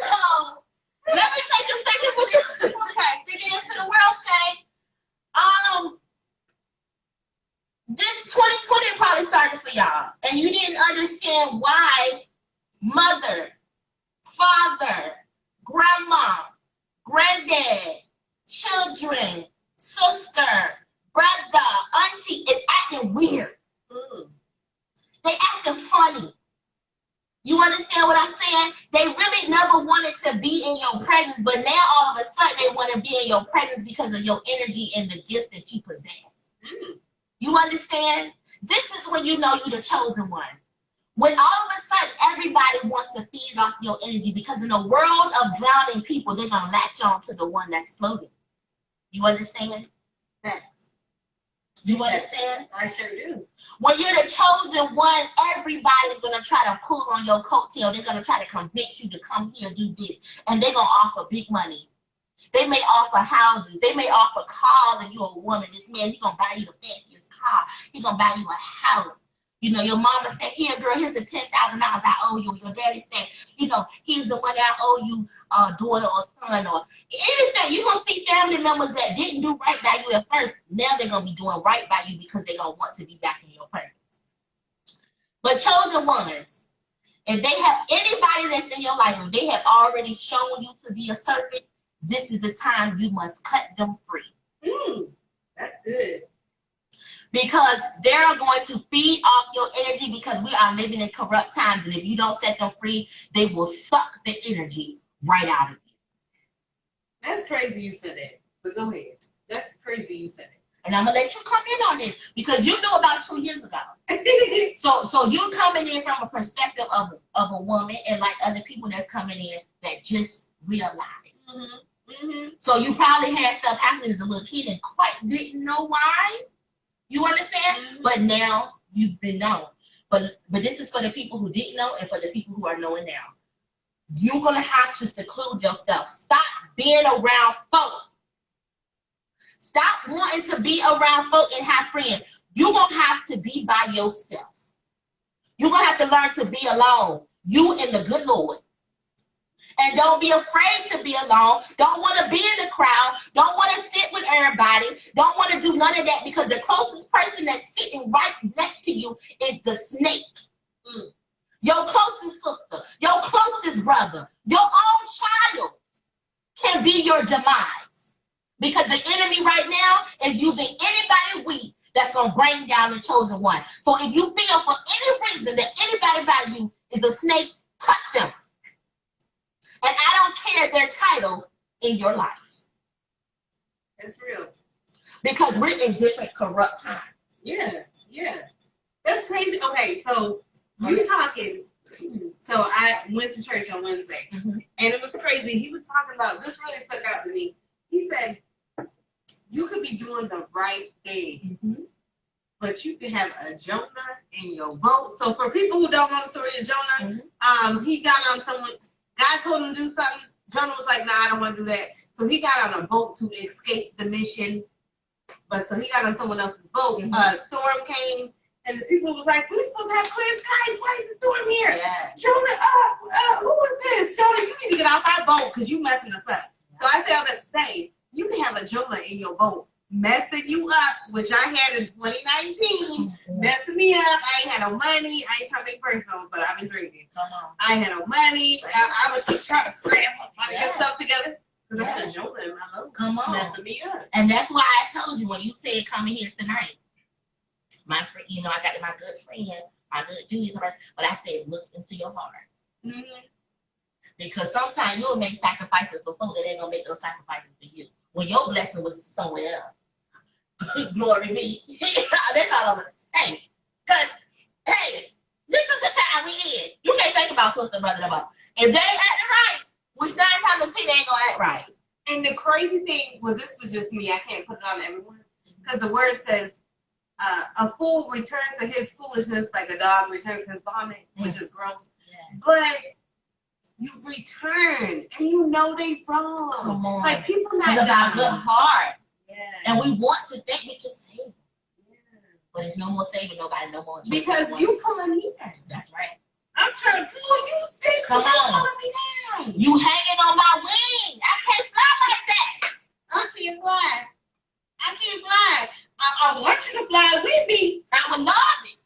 So let me take a second for this. Okay, to get into the world, Shay. This 2020 probably started for y'all, and you didn't understand why mother, father, grandma, granddad, children, sister, brother, auntie is acting weird. They acting funny. You understand what I'm saying? They really never wanted to be in your presence, but now all of a sudden they want to be in your presence because of your energy and the gift that you possess. You understand? This is when you know you're the chosen one. When all of a sudden everybody wants to feed off your energy, because in a world of drowning people, they're going to latch on to the one that's floating. You understand? You understand? I sure do. When you're the chosen one, everybody's going to try to pull on your coattail. They're going to try to convince you to come here and do this. And they're going to offer big money. They may offer houses. They may offer cars if you're a woman. This man, he's going to buy you the fanciest car. He's going to buy you a house. You know, your mama said, here, girl, here's the $10,000 I owe you. Your daddy said, you know, here's the money I owe you, daughter or son. Or anything. You're going to see family members that didn't do right by you at first. Now they're going to be doing right by you because they're going to want to be back in your presence. But chosen ones, if they have anybody that's in your life, if they have already shown you to be a serpent, this is the time you must cut them free. That's good. Because they're going to feed off your energy because we are living in corrupt times. And if you don't set them free, they will suck the energy right out of you. That's crazy you said that. But go ahead. That's crazy you said it. And I'm going to let you come in on this because you knew about 2 years ago. So you're coming in from a perspective of a woman and like other people that's coming in that just realized. So you probably had stuff happening as a little kid and quite didn't know why. You understand? But now you've been known. But this is for the people who didn't know and for the people who are knowing now. You're going to have to seclude yourself. Stop being around folk. Stop wanting to be around folk and have friends. You're going to have to be by yourself. You're going to have to learn to be alone. You and the good Lord. And don't be afraid to be alone. Don't want to be in the crowd. Don't want to sit with everybody. Don't want to do none of that because the closest person that's sitting right next to you is the snake. Your closest sister, your closest brother, your own child can be your demise. Because the enemy right now is using anybody weak that's going to bring down the chosen one. So if you feel for any reason that anybody by you is a snake, cut them. And I don't care their title in your life. That's real. Because we're in different corrupt times. Yeah. That's crazy. Okay, so you talking. So I went to church on Wednesday. And it was crazy. He was talking about, this really stuck out to me. He said, you could be doing the right thing. But you can have a Jonah in your boat. So for people who don't know the story of Jonah, he got on someone. God told him to do something. Jonah was like, nah, I don't want to do that. So he got on a boat to escape the mission. But so he got on someone else's boat. A storm came, and the people was like, we're supposed to have clear skies. Why is the storm here? Jonah, who is this? Jonah, you need to get off our boat because you messing us up. So I say all that to say, you can have a Jonah in your boat messing you up, which I had in 2019, messing me up. I ain't had no money. I ain't trying to make personal, but I've been drinking. I ain't had no money. I was just trying to scramble, trying to get stuff together. So that's a Jonah in my boat. Messing me up. And that's why I told you when you said coming here tonight, my friend, you know, I got my good friend, my good Judy, but I said, look into your heart. Because sometimes you'll make sacrifices for folk that ain't gonna make those sacrifices for you. When your blessing was somewhere else. Glory be. That's all I'm gonna say. Hey, this is the time we in. You can't think about sister, brother, about. If they ain't acting right, which 9 times out of 10 they ain't gonna act right. And the crazy thing, well, this was just me. I can't put it on everyone. Because the word says, a fool returns to his foolishness like a dog returns to his vomit, which is gross. But you return, and you know they wrong. Come on. Like, people not it's about good heart. Yeah. And we want to think we can save them. But it's no more saving nobody, no more. Because you pulling me down. That's right. I'm trying to pull you, stick. Come on. Pulling me down. You hanging on my wing. I can't fly like that. I can't fly. I want you to fly with me. I would love it.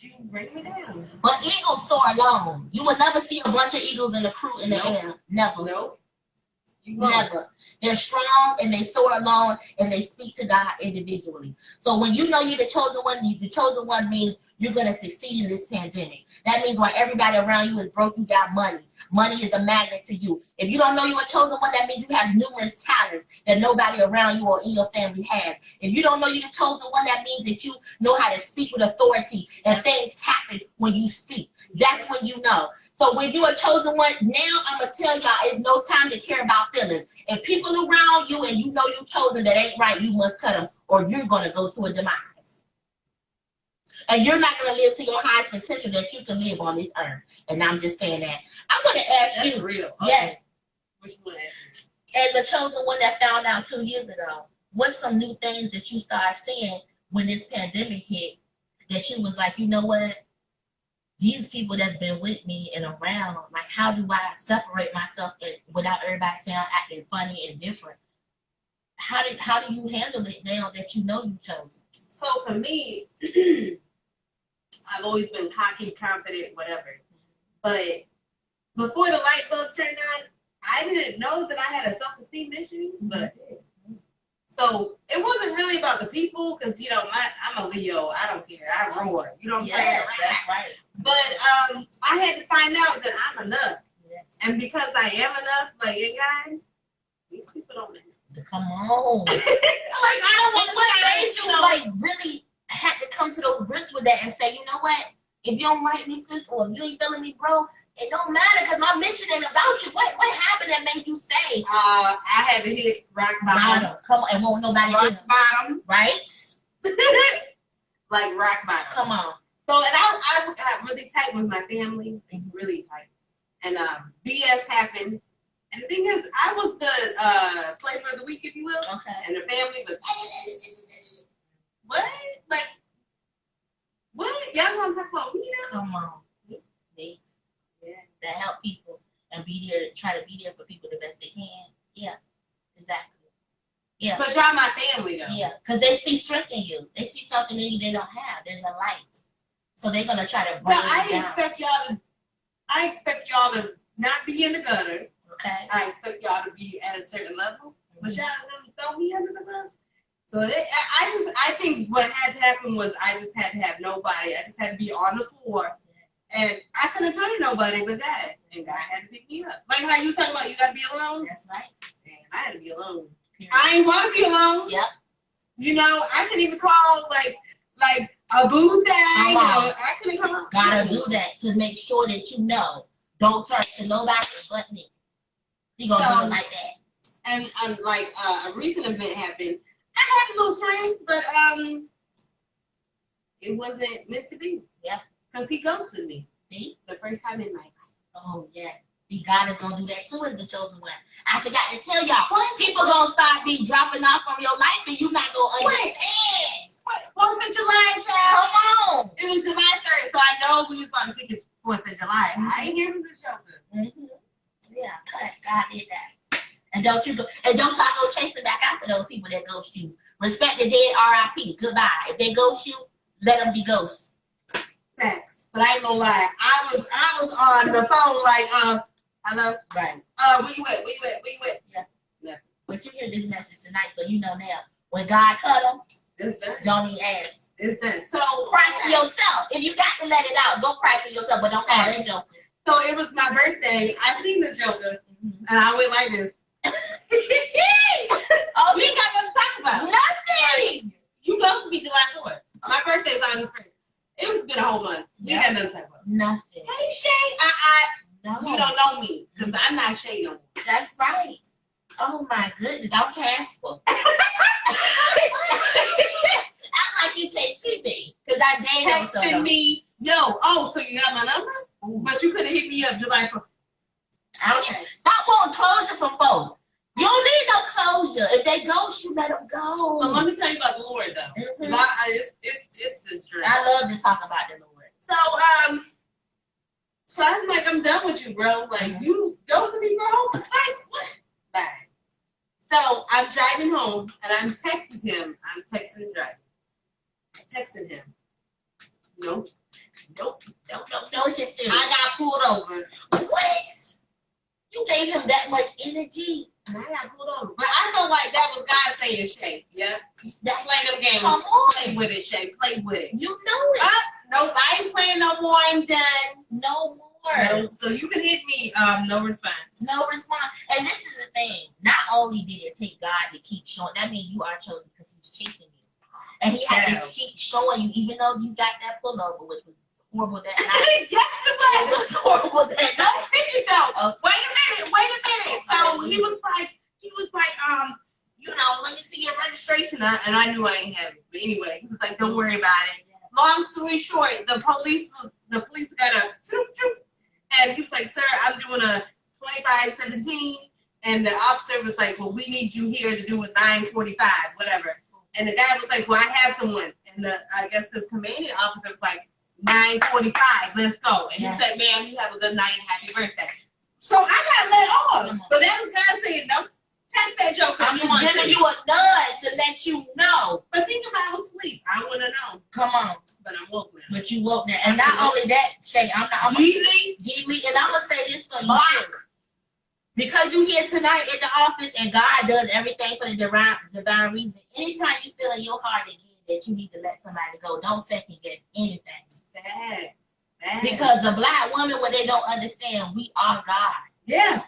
You bring me down. But eagles soar alone. You will never see a bunch of eagles in the crew in the air. Never. Nope. Never. They're strong and they soar alone and they speak to God individually. So when you know you're the chosen one, the chosen one means you're going to succeed in this pandemic. That means while everybody around you is broke, you got money. Money is a magnet to you. If you don't know you're a chosen one, that means you have numerous talents that nobody around you or in your family has. If you don't know you're the chosen one, that means that you know how to speak with authority and things happen when you speak. That's when you know. So when you're a chosen one, now I'm going to tell y'all it's no time to care about feelings. If people around you and you know you're chosen that ain't right, you must cut them or you're going to go to a demise. And you're not going to live to your highest potential that you can live on this earth. And I'm just saying that. I want to ask That's you. real. Yes. Which one? As a chosen one that found out 2 years ago, what's some new things that you started seeing when this pandemic hit that you was like, you know what? These people that's been with me and around, like, how do I separate myself without everybody saying I'm acting funny and different? How do you handle it now that you know you chose? So for me, I've always been cocky, confident, whatever. But before the light bulb turned on, I didn't know that I had a self-esteem issue, but I did. So it wasn't really about the people, because, you know, I'm a Leo. I don't care. I roar. You know what I'm saying? That's right. But I had to find out that I'm enough. Yes. And because I am enough, like, in God, these people don't know. Come on. Like, I don't want to say you, like, really had to come to those grips with that and say, you know what? If you don't like me, sis, or if you ain't feeling me, bro, it don't matter, because my mission ain't about you. What happened that made you say? I had to hit rock bottom. Come on, and won't nobody rock bottom. Right? Like rock bottom. Come on. So, and I got really tight with my family, really tight. And BS happened. And the thing is, I was the flavor of the week, if you will. Okay. And the family was, what? Like, what? Y'all want to talk about me now? Come on. Yeah. That help people and be there, try to be there for people the best they can. Yeah. Exactly. Yeah. But y'all my family, though. Yeah. Because they see strength in you. They see something in you they don't have. There's a light. So they're going to try to bring you down. I expect y'all to not be in the gutter. Okay. I expect y'all to be at a certain level, but y'all don't throw me under the bus. So I think what had to happen was I just had to have nobody. I just had to be on the floor, and I couldn't turn to nobody but God, and God had to pick me up. Like how you talking about you got to be alone. That's right. Man, I had to be alone. Period. I ain't want to be alone. Yep. You know, I couldn't even call like a boo thing. I couldn't come up. Gotta do that to make sure that you know. Don't turn to nobody but me. You gonna do it like that. And like a recent event happened. I had a little friend, but it wasn't meant to be. Yeah. Because he ghosted me. See? The first time in life. Oh yes. See, God is gonna do that too as the chosen one. I forgot to tell y'all. People gonna start be dropping off from your life and you not gonna understand. What? 4th of July, child. Come on. It was July 3rd, so I know we was about to think it's 4th of July. I ain't hear from the chosen. Mm-hmm. Yeah, God did that. And don't talk no chasing back after those people that ghost you. Respect the dead, R.I.P. Goodbye. If they ghost you, let them be ghosts. Thanks. But I ain't gonna lie. I was on the phone like, hello? Right. Where you at? Yeah. Nothing. But you hear this message tonight, so you know now. When God cut them, It's done. don't even ask. It's done. So Cry to yourself. If you got to let it out, go cry to yourself, but don't call that joke. So it was my birthday. I seen this joker, and I went like this. Oh, we ain't got nothing to talk about. Nothing. You supposed to be July 4th. My birthday's August 1st. It was been a whole month. We got nothing to talk about. Nothing. Hey, Shay. No. You don't know me, because I'm not Shay no more. That's right. Oh my goodness, I'm Casper. I'm like you take me, because I dated so Texting me, so you got my number? Ooh. But you couldn't hit me up July 4th. Okay. Stop wanting closure from folks. You don't need no closure. If they ghost you, let them go. So let me tell you about the Lord, though. Mm-hmm. It's this dream. I love to talk about the Lord. So I was like, I'm done with you, bro. Like, you ghosted me for a whole life. What? Bye. So I'm driving home, and I'm texting him. I'm texting and driving. I'm texting him. Nope. I got pulled over. What? You gave him that much energy? And I got pulled over. But I feel like that was God saying, Shay, yeah? That's play them games. Come on. Play with it, Shay. Play with it. You know it. Nope, I ain't playing no more. I'm done. No more. No. So you can hit me, no response. No response. And this is the thing. Not only did it take God to keep showing, that means you are chosen because he was chasing you. And he had to keep showing you, even though you got that pullover, which was horrible that night. Yes, it was horrible that night. Don't think it though. Wait a minute. So he was like, let me see your registration. And I knew I ain't have it. But anyway, he was like, don't worry about it. Long story short, the police got a choop choop. And he was like, sir, I'm doing a 2517. And the officer was like, well, we need you here to do a 945, whatever. And the guy was like, well, I have someone. And And I guess his commanding officer was like, 9:45, let's go. And he said, ma'am, you have a good night, happy birthday. So I got let off. But that was God saying, no, text that joker. I'm just giving you a nudge to let you know. But think about I was asleep. I want to know. Come on. But I'm woke now. But you woke now. And not only that, Shay, I'm Geely, and I'm going to say this for you. Because you here tonight in the office and God does everything for the divine reason. Anytime you feel in your heart again that you need to let somebody go, don't second guess anything. Bad. Because the black woman, what they don't understand, we are God. Yeah.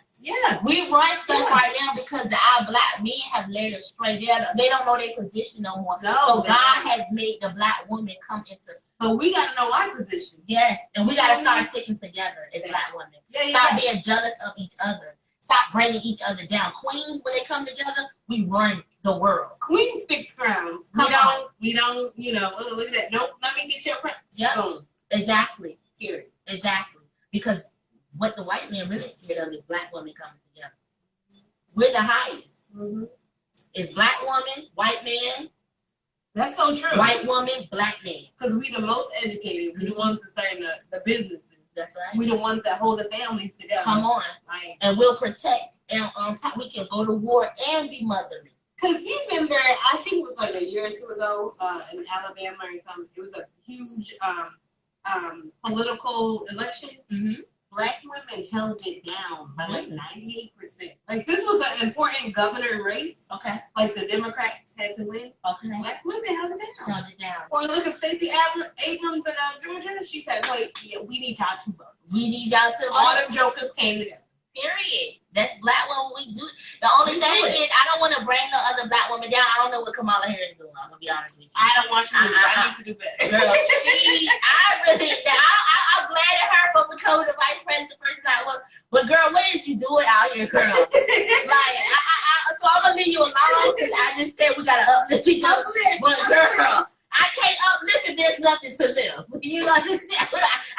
We run stuff right now because our black men have laid us straight. They don't know their position no more. No, so God has made the black woman come into. So we got to know our position. Yes, and we got to start sticking together as black women. Stop being jealous of each other. Stop bringing each other down. Queens, when they come together, we run the world. Queens fix crowns. We don't, oh, look at that. Nope, let me get your crown. Yep. Boom. Exactly. Period. Exactly. Because what the white man really scared of is black women coming together. We're the highest. Mm-hmm. It's black woman, white man. That's so true. White woman, black man. Because we the most educated. We the ones that say the businesses. That's right. We the ones that hold the families together. Come on. And we'll protect. And on top, we can go to war and be motherly. Because you remember, I think it was like a year or two ago in Alabama or something, it was a huge political election. Mm-hmm. Black women held it down by like 98%. Like this was an important governor race. Okay. Like the Democrats had to win. Okay. Black women held it down. Held it down. Or look at Stacey Abrams in Georgia. She said, "Wait, we need y'all to vote. We need y'all to vote." All them jokers came together. Period. That's black women. We do. The only thing is, I don't want to bring no other black woman down. I don't know what Kamala Harris is doing. I'm gonna be honest with you. I don't watch movies. I need to do better. Girl, I'm glad at her for becoming the vice president first time. But girl, what is you doing out here, girl? So I'm gonna leave you alone because I just said we gotta uplift each other. But girl, I can't uplift if there's nothing to live. You understand?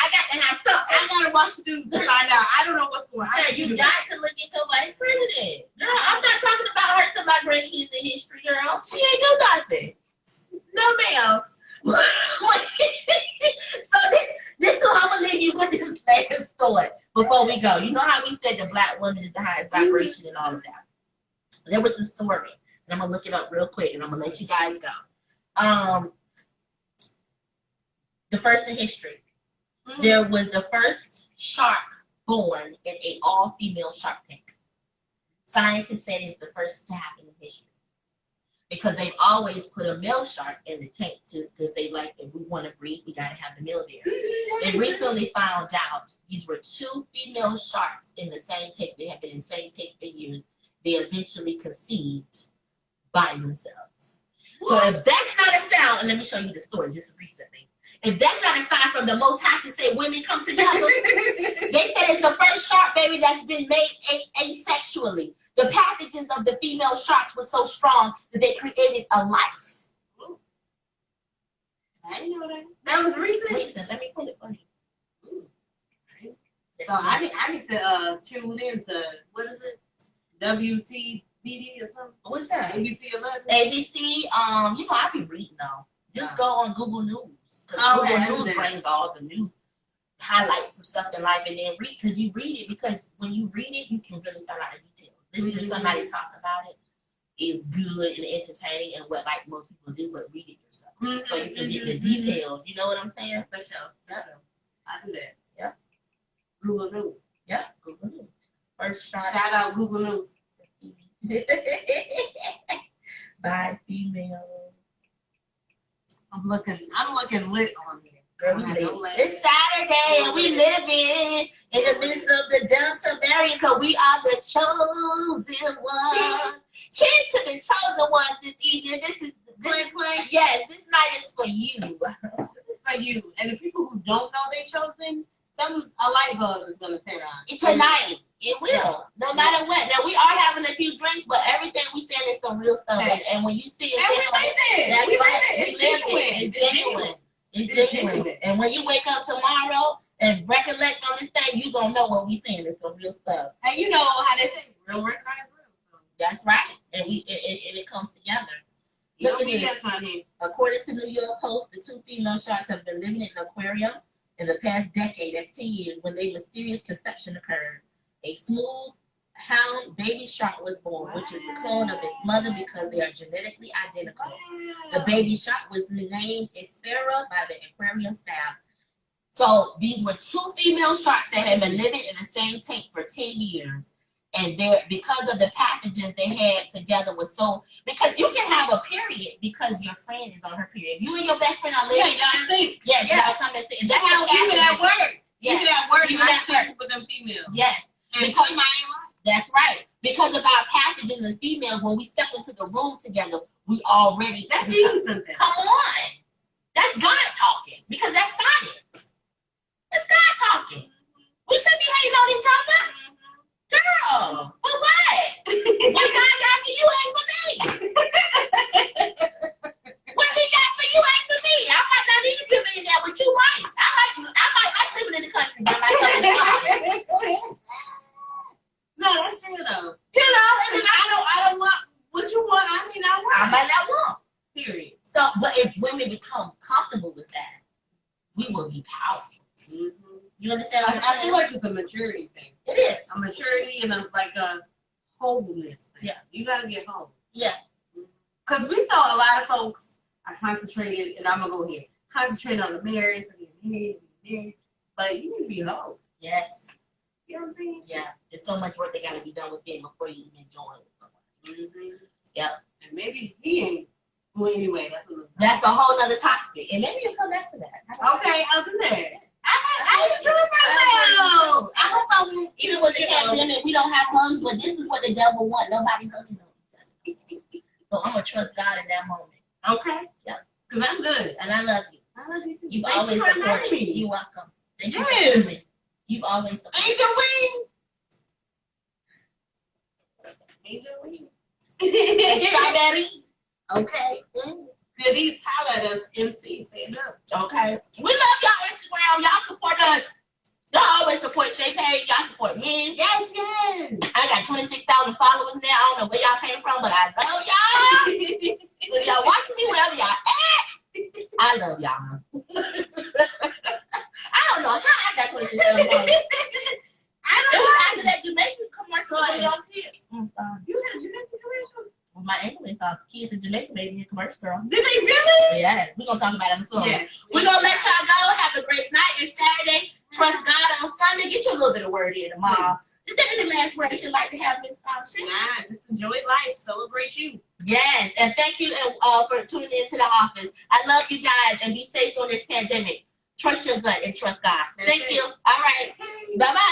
I got to have something. I gotta watch the news to find out. I don't know what's going on. You got to look at your vice president. Girl, I'm not talking about her to my grandkids in history, girl. She ain't do nothing. No, ma'am. So this is how I'm gonna leave you with this last thought before we go. You know how we said the black woman is the highest vibration and all of that. There was a story, and I'm gonna look it up real quick, and I'm gonna let you guys go. The first in history, there was the first shark born in an all-female shark tank. Scientists say it's the first to happen in history because they've always put a male shark in the tank too, because they like, if we want to breed, we gotta have the male there. They recently found out these were two female sharks in the same tank. They have been in the same tank for years. They eventually conceived by themselves. So if that's not a sound, and let me show you the story just recently. If that's not a sign from the Most High to say women come together, they said it's the first shark baby that's been made asexually. The pathogens of the female sharks were so strong that they created a life. I didn't know that. That was recent. Let me pull it for you. So I need to tune into, what is it? WTBD or something? What's that? ABC 11? ABC, I be reading though. Just go on Google News. Google News brings all the news, highlights of stuff in life, and then read, because you read it, because when you read it, you can really find out the details. Listening to somebody talk about it is good and entertaining and what like most people do, but read it yourself. So you can get the details. You know what I'm saying? For sure. I do that. Yep. Google News. Yep. Google News. First shot. Shout out Google News. By female. I'm looking lit on here. It's Saturday and we living in the midst of the Delta variant because we are the chosen ones. Cheers to the chosen ones this evening. This night is for you. It's for you. And the people who don't know they chosen, a light bulb is gonna turn on. Tonight. It will. No matter what. Now we are having a few drinks, but everything we saying is some real stuff. And when you see it, it's genuine. It's genuine. And when you wake up tomorrow and recollect on this thing, you gonna know what we saying is some real stuff. And you know how they say real recognize real. So. That's right. And it comes together. Look at this. That's not him. According to New York Post, the 2 female sharks have been living in an aquarium in the past decade, that's 10 years, when their mysterious conception occurred. A smooth hound baby shark was born, which is the clone of its mother because they are genetically identical. The baby shark was named Espera by the aquarium staff. So these were 2 female sharks that had been living in the same tank for 10 years. And because of the pathogens they had together was so, because you can have a period because your friend is on her period. You and your best friend are living. Yeah, y'all come and sit. That's how even at work. Yes. Even at work, Even at work with them females. Yes. And Because that's right. Because of our pathogens as females, when we step into the room together, we already that means something. Come on. That's God talking. Because that's science. It's God talking. We shouldn't be hating on each other. Girl, but what? What God got for you ain't for me. What he got for you ain't for me. I might not need to be a millionaire, but you might. I might like living in the country by myself. No, that's true though. You know, and then I don't want what you want. I might not want. Period. So, but if women become comfortable with that, we will be powerful. Mm-hmm. You understand? I feel like it's a maturity thing. It is a maturity and a wholeness thing. Yeah, you gotta be whole. Yeah, because we saw a lot of folks are concentrated, and I'm gonna go here. Concentrated on the marriage, being married, but you need to be whole. Yes. You know what I'm saying? Yeah, there's so much work that gotta be done with them before you even join with someone. Mm-hmm. Yep. And maybe he ain't. Well, anyway, that's a whole other topic, and maybe you'll come back to that. Okay, I'll do that. I enjoy myself. I hope I won't. Even with the pandemic, we don't have hugs, but this is what the devil wants. Nobody hugging each other. So I'm gonna trust God in that moment. Okay. Yeah. Because I'm good. And I love you. I love you too. You've always supported me. You're welcome. Thank you for coming. You've always supported me. Angel Wings. And strawberry. Okay. Goodies, holla at us. NC, say it up. Okay. We love y'all Instagram. Y'all support us. Y'all always support Shay Page. Y'all support me. Yes. I got 26,000 followers now. I don't know where y'all came from, but I love y'all. If y'all watching me, wherever y'all at, I love y'all. I don't know how I got 26,000 followers. I don't know. After that Jamaican commercial on here. You had a Jamaican commercial? My English kids in Jamaica made me a commercial, girl. Did they really? Yeah. We're going to talk about it soon. Yeah. We're going to let y'all go. Have a great night. It's Saturday. Trust God on Sunday. Get you a little bit of word in tomorrow. Is there any last words you'd like to have, Miss Shay? Nah, just enjoy life. Celebrate you. Yes. And thank you for tuning into the office. I love you guys, and be safe on this pandemic. Trust your gut and trust God. Thank you. All right. Bye-bye.